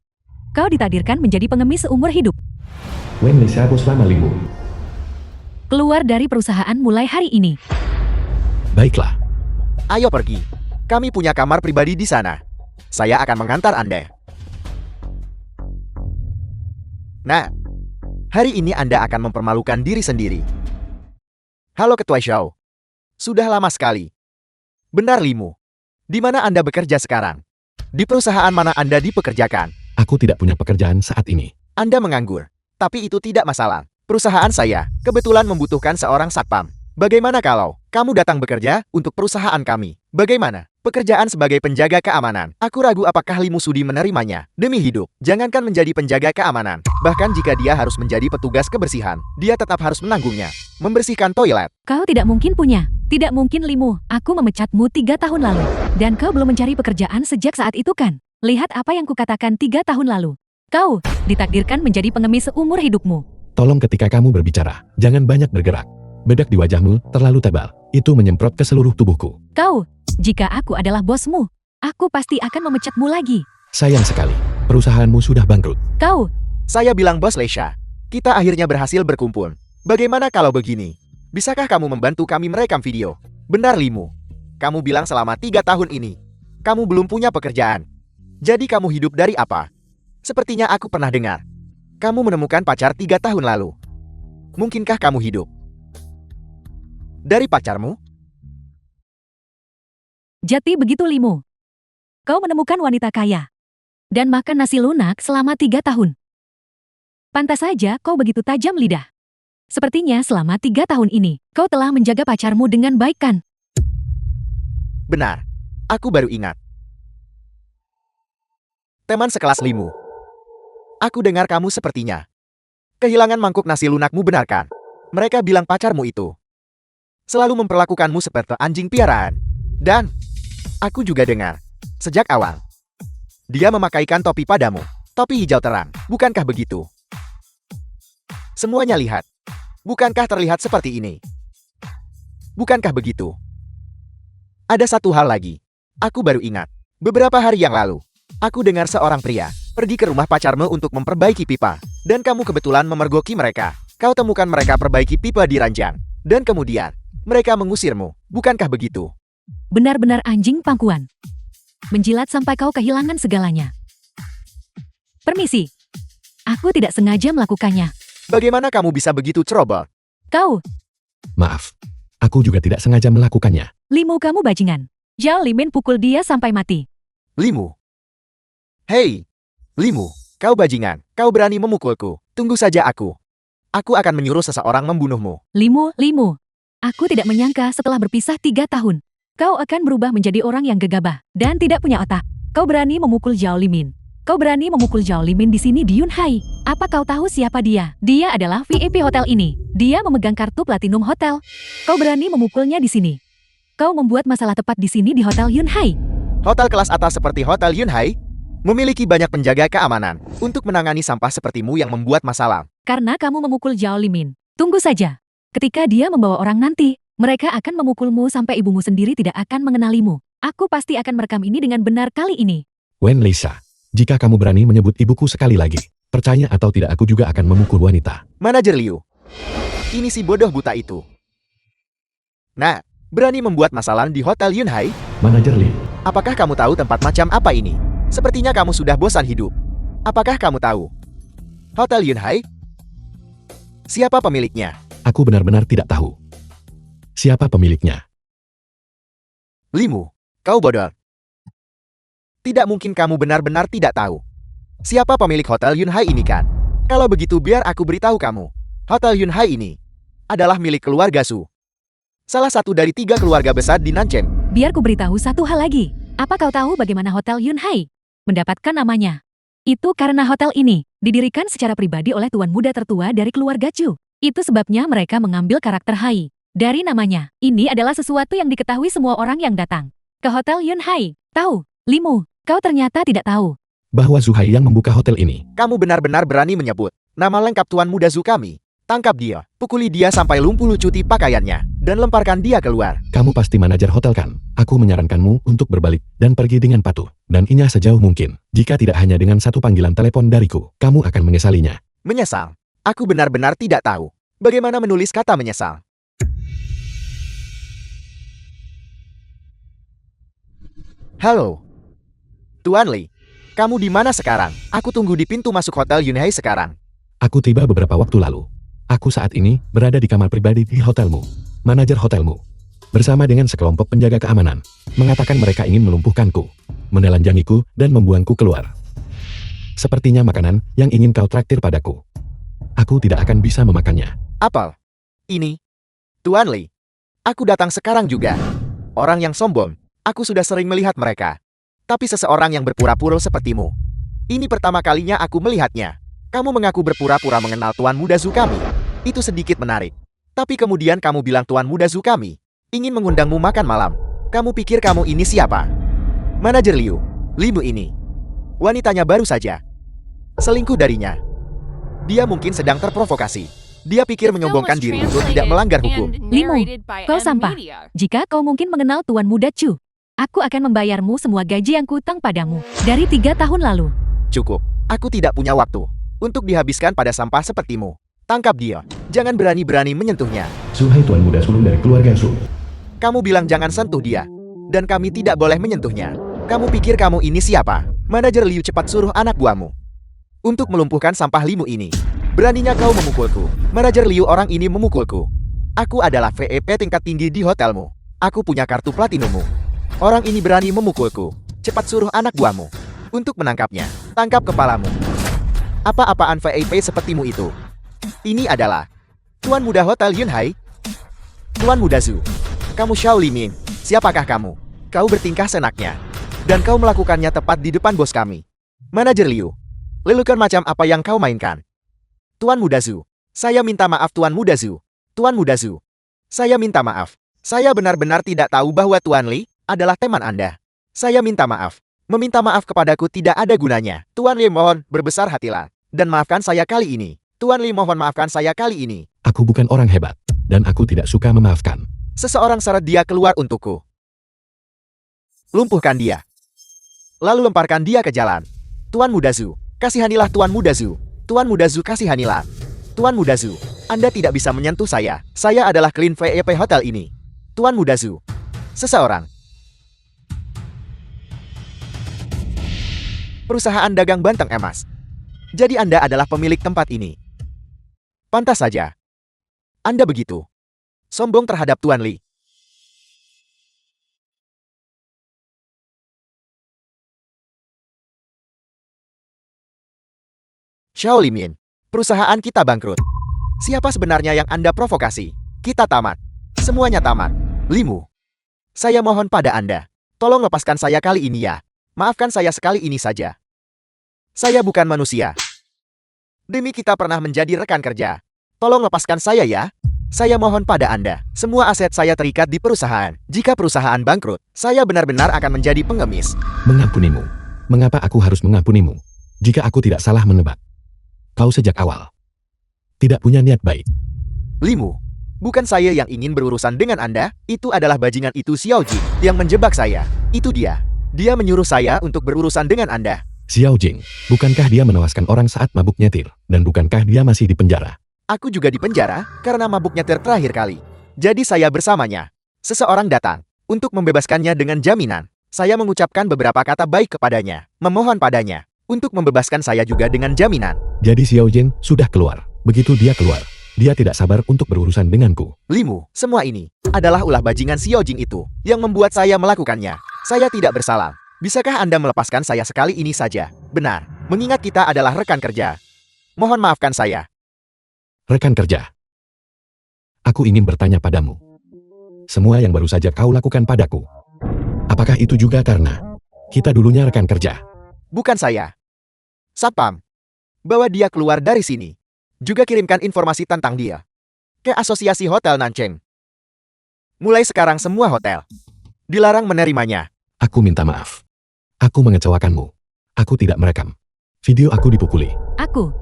kau ditakdirkan menjadi pengemis seumur hidup. Wen Lisa bos lama Limu. Keluar dari perusahaan mulai hari ini. Baiklah. Ayo pergi. Kami punya kamar pribadi di sana. Saya akan mengantar Anda. Nah, hari ini Anda akan mempermalukan diri sendiri. Halo Ketua Xiao. Sudah lama sekali. Benar Limu. Di mana Anda bekerja sekarang? Di perusahaan mana Anda dipekerjakan? Aku tidak punya pekerjaan saat ini. Anda menganggur. Tapi itu tidak masalah. Perusahaan saya kebetulan membutuhkan seorang satpam. Bagaimana kalau kamu datang bekerja untuk perusahaan kami? Bagaimana? Pekerjaan sebagai penjaga keamanan. Aku ragu apakah Limu sudi menerimanya. Demi hidup, jangankan menjadi penjaga keamanan. Bahkan jika dia harus menjadi petugas kebersihan, dia tetap harus menanggungnya. Membersihkan toilet. Kau tidak mungkin punya. Tidak mungkin Limu, aku memecatmu 3 tahun lalu. Dan kau belum mencari pekerjaan sejak saat itu kan? Lihat apa yang kukatakan 3 tahun lalu. Kau ditakdirkan menjadi pengemis seumur hidupmu. Tolong ketika kamu berbicara, jangan banyak bergerak. Bedak di wajahmu terlalu tebal. Itu menyemprot ke seluruh tubuhku. Kau, jika aku adalah bosmu, aku pasti akan memecatmu lagi. Sayang sekali, perusahaanmu sudah bangkrut. Kau, Saya bilang Bos Leisha, kita akhirnya berhasil berkumpul. Bagaimana kalau begini? Bisakah kamu membantu kami merekam video? Benar Limu. Kamu bilang selama 3 tahun ini, kamu belum punya pekerjaan. Jadi kamu hidup dari apa? Sepertinya aku pernah dengar. Kamu menemukan pacar 3 tahun lalu. Mungkinkah kamu hidup dari pacarmu? Jati begitu Limu. Kau menemukan wanita kaya dan makan nasi lunak selama 3 tahun. Pantas saja kau begitu tajam lidah. Sepertinya selama 3 tahun ini, kau telah menjaga pacarmu dengan baik kan? Benar. Aku baru ingat. Teman sekelas Limu. Aku dengar kamu sepertinya kehilangan mangkuk nasi lunakmu, benarkan? Mereka bilang pacarmu itu selalu memperlakukanmu seperti anjing piaraan. Dan aku juga dengar sejak awal dia memakaikan topi padamu. Topi hijau terang, bukankah begitu? Semuanya lihat. Bukankah terlihat seperti ini? Bukankah begitu? Ada satu hal lagi. Aku baru ingat. Beberapa hari yang lalu, aku dengar seorang pria pergi ke rumah pacarmu untuk memperbaiki pipa. Dan kamu kebetulan memergoki mereka. Kau temukan mereka perbaiki pipa di ranjang. Dan kemudian, mereka mengusirmu. Bukankah begitu? Benar-benar anjing pangkuan. Menjilat sampai kau kehilangan segalanya. Permisi. Aku tidak sengaja melakukannya. Bagaimana kamu bisa begitu ceroboh? Kau, Maaf, aku juga tidak sengaja melakukannya. Limu kamu bajingan. Zhao Limin pukul dia sampai mati. Limu. Hei, Limu, kau bajingan. Kau berani memukulku. Tunggu saja aku. Aku akan menyuruh seseorang membunuhmu. Limu. Aku tidak menyangka setelah berpisah 3 tahun. Kau akan berubah menjadi orang yang gegabah dan tidak punya otak. Kau berani memukul Zhao Limin. Kau berani memukul Zhao Limin di sini di Yunhai. Apa kau tahu siapa dia? Dia adalah VIP hotel ini. Dia memegang kartu Platinum Hotel. Kau berani memukulnya di sini. Kau membuat masalah tepat di sini di Hotel Yunhai. Hotel kelas atas seperti Hotel Yunhai memiliki banyak penjaga keamanan untuk menangani sampah sepertimu yang membuat masalah. Karena kamu memukul Zhao Limin. Tunggu saja. Ketika dia membawa orang nanti, mereka akan memukulmu sampai ibumu sendiri tidak akan mengenalimu. Aku pasti akan merekam ini dengan benar kali ini. Wen Lisa, jika kamu berani menyebut ibuku sekali lagi, percaya atau tidak aku juga akan memukul wanita. Manajer Liu. Ini si bodoh buta itu. Nah, berani membuat masalah di Hotel Yunhai? Manajer Li, Apakah kamu tahu tempat macam apa ini? Sepertinya kamu sudah bosan hidup. Apakah kamu tahu Hotel Yunhai? Siapa pemiliknya? Aku benar-benar tidak tahu. Siapa pemiliknya? Limu, kau bodoh. Tidak mungkin kamu benar-benar tidak tahu. Siapa pemilik Hotel Yunhai ini kan? Kalau begitu biar aku beritahu kamu. Hotel Yunhai ini adalah milik keluarga Su. Salah satu dari 3 keluarga besar di Nanchen. Biar ku beritahu satu hal lagi. Apa kau tahu bagaimana Hotel Yunhai mendapatkan namanya? Itu karena hotel ini didirikan secara pribadi oleh tuan muda tertua dari keluarga Chu. Itu sebabnya mereka mengambil karakter Hai dari namanya. Ini adalah sesuatu yang diketahui semua orang yang datang ke Hotel Yunhai. Tahu, Limu, kau ternyata tidak tahu. Bahwa Zuhai yang membuka hotel ini. Kamu benar-benar berani menyebut nama lengkap tuan muda Zu kami. Tangkap dia, pukuli dia sampai lumpuh lucuti pakaiannya, dan lemparkan dia keluar. Kamu pasti manajer hotel kan? Aku menyarankanmu untuk berbalik dan pergi dengan patuh. Dan inya sejauh mungkin. Jika tidak hanya dengan satu panggilan telepon dariku, kamu akan menyesalinya. Menyesal? Aku benar-benar tidak tahu bagaimana menulis kata menyesal. Halo, Tuan Li. Kamu di mana sekarang? Aku tunggu di pintu masuk Hotel Yunhai sekarang. Aku tiba beberapa waktu lalu. Aku saat ini berada di kamar pribadi di hotelmu. Manajer hotelmu, bersama dengan sekelompok penjaga keamanan, mengatakan mereka ingin melumpuhkanku, menelanjangiku, dan membuangku keluar. Sepertinya makanan yang ingin kau traktir padaku. Aku tidak akan bisa memakannya. Apel. Ini. Tuan Li. Aku datang sekarang juga. Orang yang sombong. Aku sudah sering melihat mereka. Tapi seseorang yang berpura-pura sepertimu. Ini pertama kalinya aku melihatnya. Kamu mengaku berpura-pura mengenal Tuan Muda Zu kami. Itu sedikit menarik. Tapi kemudian kamu bilang Tuan Muda Zu kami ingin mengundangmu makan malam. Kamu pikir kamu ini siapa? Manajer Liu. Limu ini. Wanitanya baru saja selingkuh darinya. Dia mungkin sedang terprovokasi. Dia pikir menyombongkan diri untuk tidak melanggar hukum. Limu, kau sampah. Jika kau mungkin mengenal Tuan Muda Chu, aku akan membayarmu semua gaji yang kutang padamu dari 3 tahun lalu. Cukup. Aku tidak punya waktu untuk dihabiskan pada sampah sepertimu. Tangkap dia. Jangan berani-berani menyentuhnya. Zuhai tuan muda sulung dari keluarga Su. Kamu bilang jangan sentuh dia. Dan kami tidak boleh menyentuhnya. Kamu pikir kamu ini siapa? Manajer Liu cepat suruh anak buahmu untuk melumpuhkan sampah Limu ini. Beraninya kau memukulku. Manajer Liu, orang ini memukulku. Aku adalah VEP tingkat tinggi di hotelmu. Aku punya kartu platinummu. Orang ini berani memukulku. Cepat suruh anak buahmu untuk menangkapnya. Tangkap kepalamu. Apa-apaan VEP sepertimu itu? Ini adalah Tuan Muda Hotel Yunhai. Tuan Muda Zu. Kamu Xiao Limin. Siapakah kamu? Kau bertingkah senaknya. Dan kau melakukannya tepat di depan bos kami. Manajer Liu. Lelucon macam apa yang kau mainkan? Tuan Muda Zu. Saya minta maaf Tuan Muda Zu. Tuan Muda Zu. Saya minta maaf. Saya benar-benar tidak tahu bahwa Tuan Li adalah teman Anda. Saya minta maaf. Meminta maaf kepadaku tidak ada gunanya. Tuan Li, mohon berbesar hatilah. Dan maafkan saya kali ini. Tuan Li, mohon maafkan saya kali ini. Aku bukan orang hebat. Dan aku tidak suka memaafkan. Seseorang seret dia keluar untukku. Lumpuhkan dia. Lalu lemparkan dia ke jalan. Tuan Muda Zu. Kasihanilah Tuan Muda Zu. Tuan Muda Zu, kasihanilah. Tuan Muda Zu. Anda tidak bisa menyentuh saya. Saya adalah clean VEP hotel ini. Tuan Muda Zu. Seseorang. Perusahaan dagang banteng emas. Jadi Anda adalah pemilik tempat ini. Pantas saja. Anda begitu sombong terhadap Tuan Li. Xiao Limin, perusahaan kita bangkrut. Siapa sebenarnya yang Anda provokasi? Kita tamat. Semuanya tamat. Limu, saya mohon pada Anda. Tolong lepaskan saya kali ini ya. Maafkan saya sekali ini saja. Saya bukan manusia. Demi kita pernah menjadi rekan kerja. Tolong lepaskan saya ya. Saya mohon pada Anda. Semua aset saya terikat di perusahaan. Jika perusahaan bangkrut, saya benar-benar akan menjadi pengemis. Mengampunimu. Mengapa aku harus mengampunimu? Jika aku tidak salah menebak. Kau sejak awal tidak punya niat baik. Limu, bukan saya yang ingin berurusan dengan Anda. Itu adalah bajingan itu Xiao Jing yang menjebak saya. Itu dia. Dia menyuruh saya untuk berurusan dengan Anda. Xiao Jing, bukankah dia menewaskan orang saat mabuk nyetir? Dan bukankah dia masih di penjara? Aku juga di penjara karena mabuk nyetir terakhir kali. Jadi saya bersamanya. Seseorang datang untuk membebaskannya dengan jaminan. Saya mengucapkan beberapa kata baik kepadanya, memohon padanya untuk membebaskan saya juga dengan jaminan. Jadi Xiao Jing sudah keluar. Begitu dia keluar, dia tidak sabar untuk berurusan denganku. Limu, semua ini adalah ulah bajingan Xiao Jing itu yang membuat saya melakukannya. Saya tidak bersalah. Bisakah Anda melepaskan saya sekali ini saja? Benar, mengingat kita adalah rekan kerja. Mohon maafkan saya. Rekan kerja. Aku ingin bertanya padamu. Semua yang baru saja kau lakukan padaku, apakah itu juga karena kita dulunya rekan kerja? Bukan saya. Satpam, bawa dia keluar dari sini. Juga kirimkan informasi tentang dia ke Asosiasi Hotel Nancheng. Mulai sekarang semua hotel dilarang menerimanya. Aku minta maaf. Aku mengecewakanmu. Aku tidak merekam video aku dipukuli. Aku.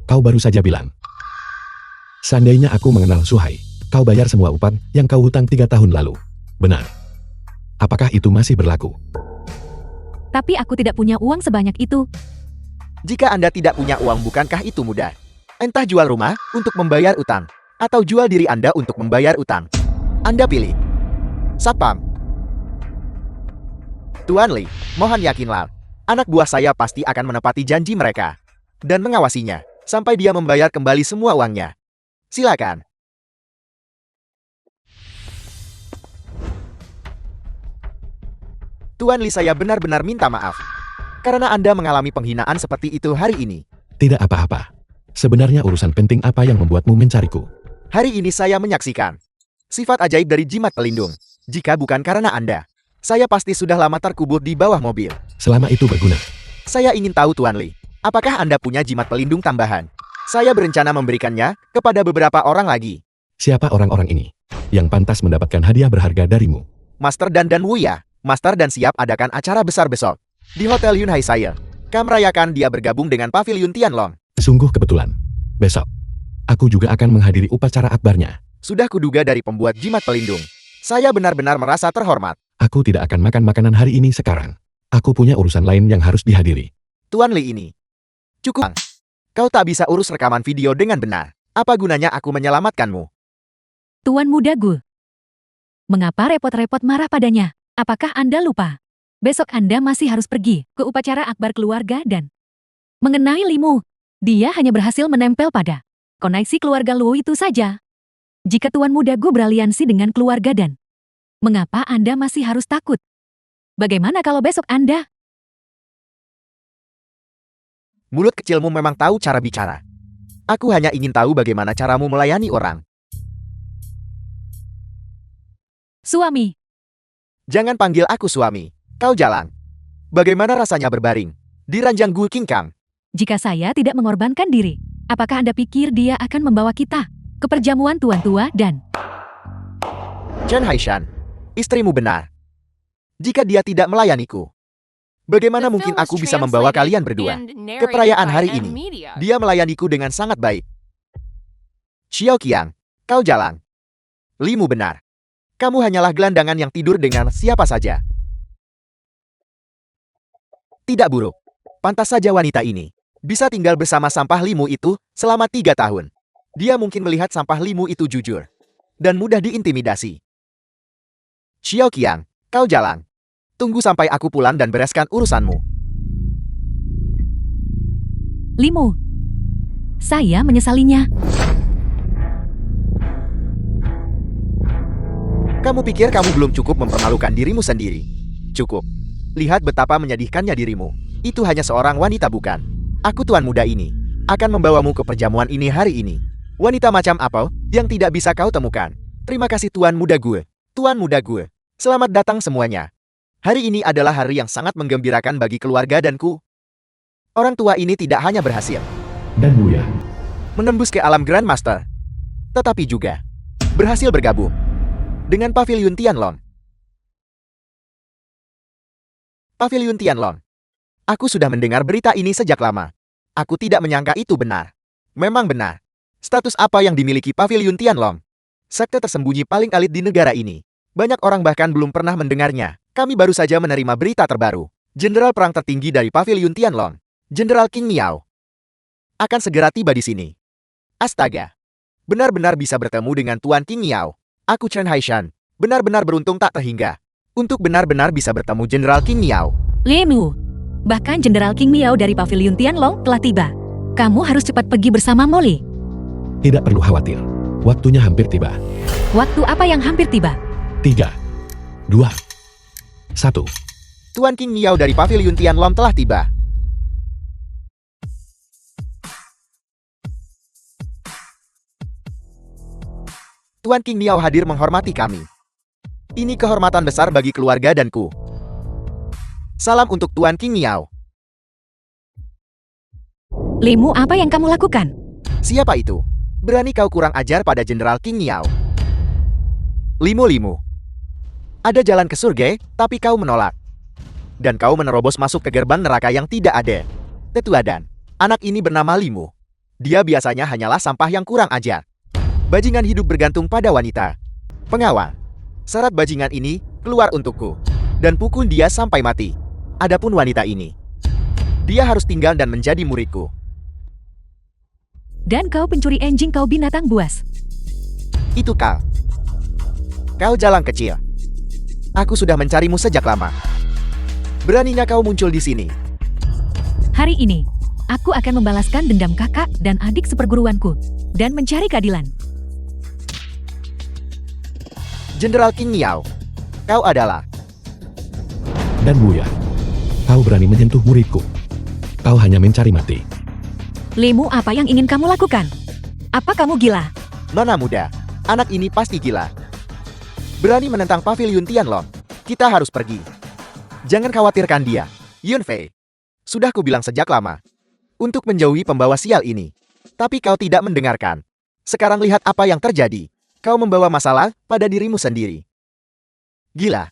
Kau baru saja bilang, seandainya aku mengenal Suhai, kau bayar semua upah yang kau hutang 3 tahun lalu. Benar. Apakah itu masih berlaku? Tapi aku tidak punya uang sebanyak itu. Jika Anda tidak punya uang, bukankah itu mudah? Entah jual rumah untuk membayar utang, atau jual diri Anda untuk membayar utang. Anda pilih. Satpam. Tuan Li, mohon yakinlah, anak buah saya pasti akan menepati janji mereka dan mengawasinya sampai dia membayar kembali semua uangnya. Silakan. Tuan Li, saya benar-benar minta maaf karena Anda mengalami penghinaan seperti itu hari ini. Tidak apa-apa. Sebenarnya urusan penting apa yang membuatmu mencariku? Hari ini saya menyaksikan sifat ajaib dari jimat pelindung. Jika bukan karena Anda, saya pasti sudah lama terkubur di bawah mobil. Selama itu berguna. Saya ingin tahu Tuan Li, apakah Anda punya jimat pelindung tambahan? Saya berencana memberikannya kepada beberapa orang lagi. Siapa orang-orang ini yang pantas mendapatkan hadiah berharga darimu? Master Dan Wuya, Master Dan siap adakan acara besar besok di Hotel Yunhai saya. Kami merayakan dia bergabung dengan Pavilion Tianlong. Sungguh kebetulan. Besok, aku juga akan menghadiri upacara akbarnya. Sudah kuduga dari pembuat jimat pelindung. Saya benar-benar merasa terhormat. Aku tidak akan makan makanan hari ini sekarang. Aku punya urusan lain yang harus dihadiri. Tuan Li ini. Cukup. Kau tak bisa urus rekaman video dengan benar. Apa gunanya aku menyelamatkanmu? Tuan muda Gu. Mengapa repot-repot marah padanya? Apakah Anda lupa? Besok Anda masih harus pergi ke upacara akbar keluarga dan mengenai Limu. Dia hanya berhasil menempel pada koneksi keluarga Luo itu saja. Jika Tuan muda Gu beraliansi dengan keluarga dan mengapa Anda masih harus takut? Bagaimana kalau besok Anda? Mulut kecilmu memang tahu cara bicara. Aku hanya ingin tahu bagaimana caramu melayani orang. Suami. Jangan panggil aku suami. Kau jalan. Bagaimana rasanya berbaring di ranjang Gu Kingkang? Jika saya tidak mengorbankan diri, apakah Anda pikir dia akan membawa kita ke perjamuan tuan tua dan Chen Haishan, istrimu benar. Jika dia tidak melayaniku, bagaimana The mungkin film was aku bisa membawa translated kalian berdua and ke narrated perayaan by hari M ini? Media. Dia melayaniku dengan sangat baik. Xiao Qiang, kau jalan. Limu benar. Kamu hanyalah gelandangan yang tidur dengan siapa saja. Tidak buruk. Pantas saja wanita ini bisa tinggal bersama sampah Limu itu selama 3 tahun. Dia mungkin melihat sampah Limu itu jujur dan mudah diintimidasi. Xiao Qiang, kau jalan. Tunggu sampai aku pulang dan bereskan urusanmu. Limu. Saya menyesalinya. Kamu pikir kamu belum cukup mempermalukan dirimu sendiri? Cukup. Lihat betapa menyedihkannya dirimu. Itu hanya seorang wanita bukan? Aku tuan muda ini akan membawamu ke perjamuan ini hari ini. Wanita macam apa yang tidak bisa kau temukan? Terima kasih tuan muda gue. Tuan muda gue. Selamat datang semuanya. Hari ini adalah hari yang sangat menggembirakan bagi keluarga danku. Orang tua ini tidak hanya berhasil Dan Buya, menembus ke alam Grandmaster, tetapi juga berhasil bergabung dengan Pavilion Tianlong. Pavilion Tianlong. Aku sudah mendengar berita ini sejak lama. Aku tidak menyangka itu benar. Memang benar. Status apa yang dimiliki Pavilion Tianlong? Sekte tersembunyi paling elit di negara ini. Banyak orang bahkan belum pernah mendengarnya. Kami baru saja menerima berita terbaru. Jenderal perang tertinggi dari Pavilion Tianlong, Jenderal Qing Miao, akan segera tiba di sini. Astaga. Benar-benar bisa bertemu dengan Tuan Qing Miao. Aku Chen Haishan. Benar-benar beruntung tak terhingga. untuk benar-benar bisa bertemu Jenderal King Miao. Limu, bahkan Jenderal King Miao dari Paviliun Tianlong telah tiba. Kamu harus cepat pergi bersama Molly. Tidak perlu khawatir. Waktunya hampir tiba. Waktu apa yang hampir tiba? 3, 2, 1. Tuan King Miao dari Paviliun Tianlong telah tiba. Tuan King Miao hadir menghormati kami. Ini kehormatan besar bagi keluarga danku. Salam untuk Tuan King Miao. Limu, apa yang kamu lakukan? Siapa itu? Berani kau kurang ajar pada Jenderal King Miao? Limu. Ada jalan ke surga, tapi kau menolak. Dan kau menerobos masuk ke gerbang neraka yang tidak ada. Tetua Dan, anak ini bernama Limu. Dia biasanya hanyalah sampah yang kurang ajar. Bajingan hidup bergantung pada wanita. Pengawal, syarat bajingan ini keluar untukku. Dan pukul dia sampai mati. Adapun wanita ini, dia harus tinggal dan menjadi muridku. Dan kau pencuri anjing, kau binatang buas. Itu kau. Kau jalang kecil. Aku sudah mencarimu sejak lama. Beraninya kau muncul di sini. Hari ini, aku akan membalaskan dendam kakak dan adik seperguruanku. Dan mencari keadilan. Jenderal King Miao, kau adalah... Dan Buya, kau berani menyentuh muridku. Kau hanya mencari mati. Limu, apa yang ingin kamu lakukan? Apa kamu gila? Nona muda, anak ini pasti gila. Berani menentang Paviliun Tianlong. Kita harus pergi. Jangan khawatirkan dia, Yun Fei. Sudah kubilang sejak lama. Untuk menjauhi pembawa sial ini. Tapi kau tidak mendengarkan. Sekarang lihat apa yang terjadi. Kau membawa masalah pada dirimu sendiri. Gila.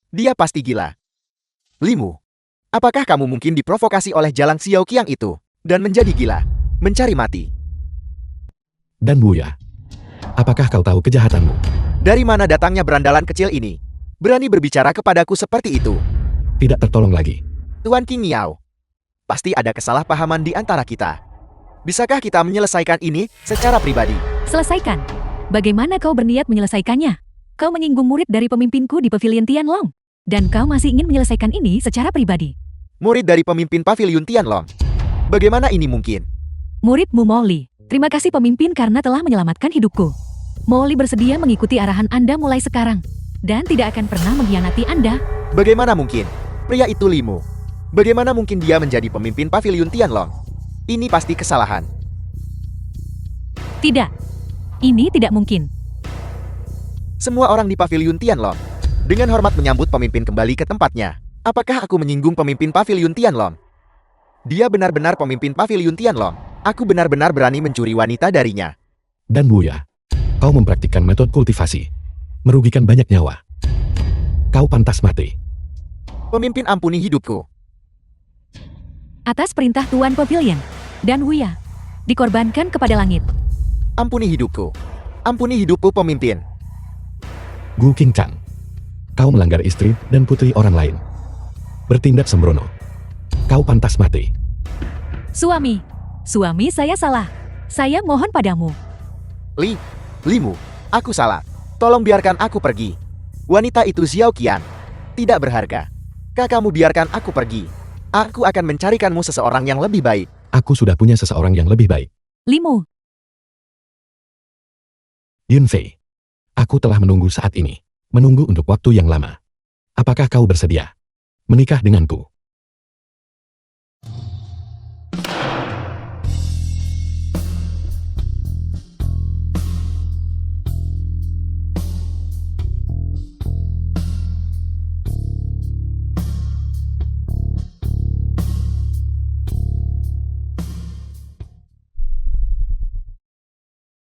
Dia pasti gila. Limu, apakah kamu mungkin diprovokasi oleh Jalang Xiao Qiang itu? Dan menjadi gila, mencari mati. Dan Buya, apakah kau tahu kejahatanmu? Dari mana datangnya berandalan kecil ini? Berani berbicara kepadaku seperti itu. Tidak tertolong lagi. Tuan King Miao, pasti ada kesalahpahaman di antara kita. Bisakah kita menyelesaikan ini secara pribadi? Selesaikan. Bagaimana kau berniat menyelesaikannya? Kau menyinggung murid dari pemimpinku di Paviliun Tianlong. Dan kau masih ingin menyelesaikan ini secara pribadi. Murid dari pemimpin Paviliun Tianlong? Bagaimana ini mungkin? Muridmu Molly. Terima kasih pemimpin karena telah menyelamatkan hidupku. Molly bersedia mengikuti arahan Anda mulai sekarang. Dan tidak akan pernah mengkhianati Anda. Bagaimana mungkin? Pria itu Limu. Bagaimana mungkin dia menjadi pemimpin Paviliun Tianlong? Ini pasti kesalahan. Tidak. Ini tidak mungkin. Semua orang di Paviliun Tianlong dengan hormat menyambut pemimpin kembali ke tempatnya. Apakah aku menyinggung pemimpin Paviliun Tianlong? Dia benar-benar pemimpin Paviliun Tianlong. Aku benar-benar berani mencuri wanita darinya. Dan Buya, kau mempraktikkan metode kultivasi. Merugikan banyak nyawa. Kau pantas mati. Pemimpin, ampuni hidupku. Atas perintah Tuan Pavilion dan Wuya, dikorbankan kepada langit. Ampuni hidupku. Ampuni hidupku, pemimpin. Gu King Chang, kau melanggar istri dan putri orang lain. Bertindak sembrono. Kau pantas mati. Suami saya salah. Saya mohon padamu. Limu, aku salah. Tolong biarkan aku pergi. Wanita itu Xiao Qian. Tidak berharga. Kakakmu biarkan aku pergi. Aku akan mencarikanmu seseorang yang lebih baik. Aku sudah punya seseorang yang lebih baik. Limu, Yun Fei, aku telah menunggu saat ini. Menunggu untuk waktu yang lama. Apakah kau bersedia menikah denganku?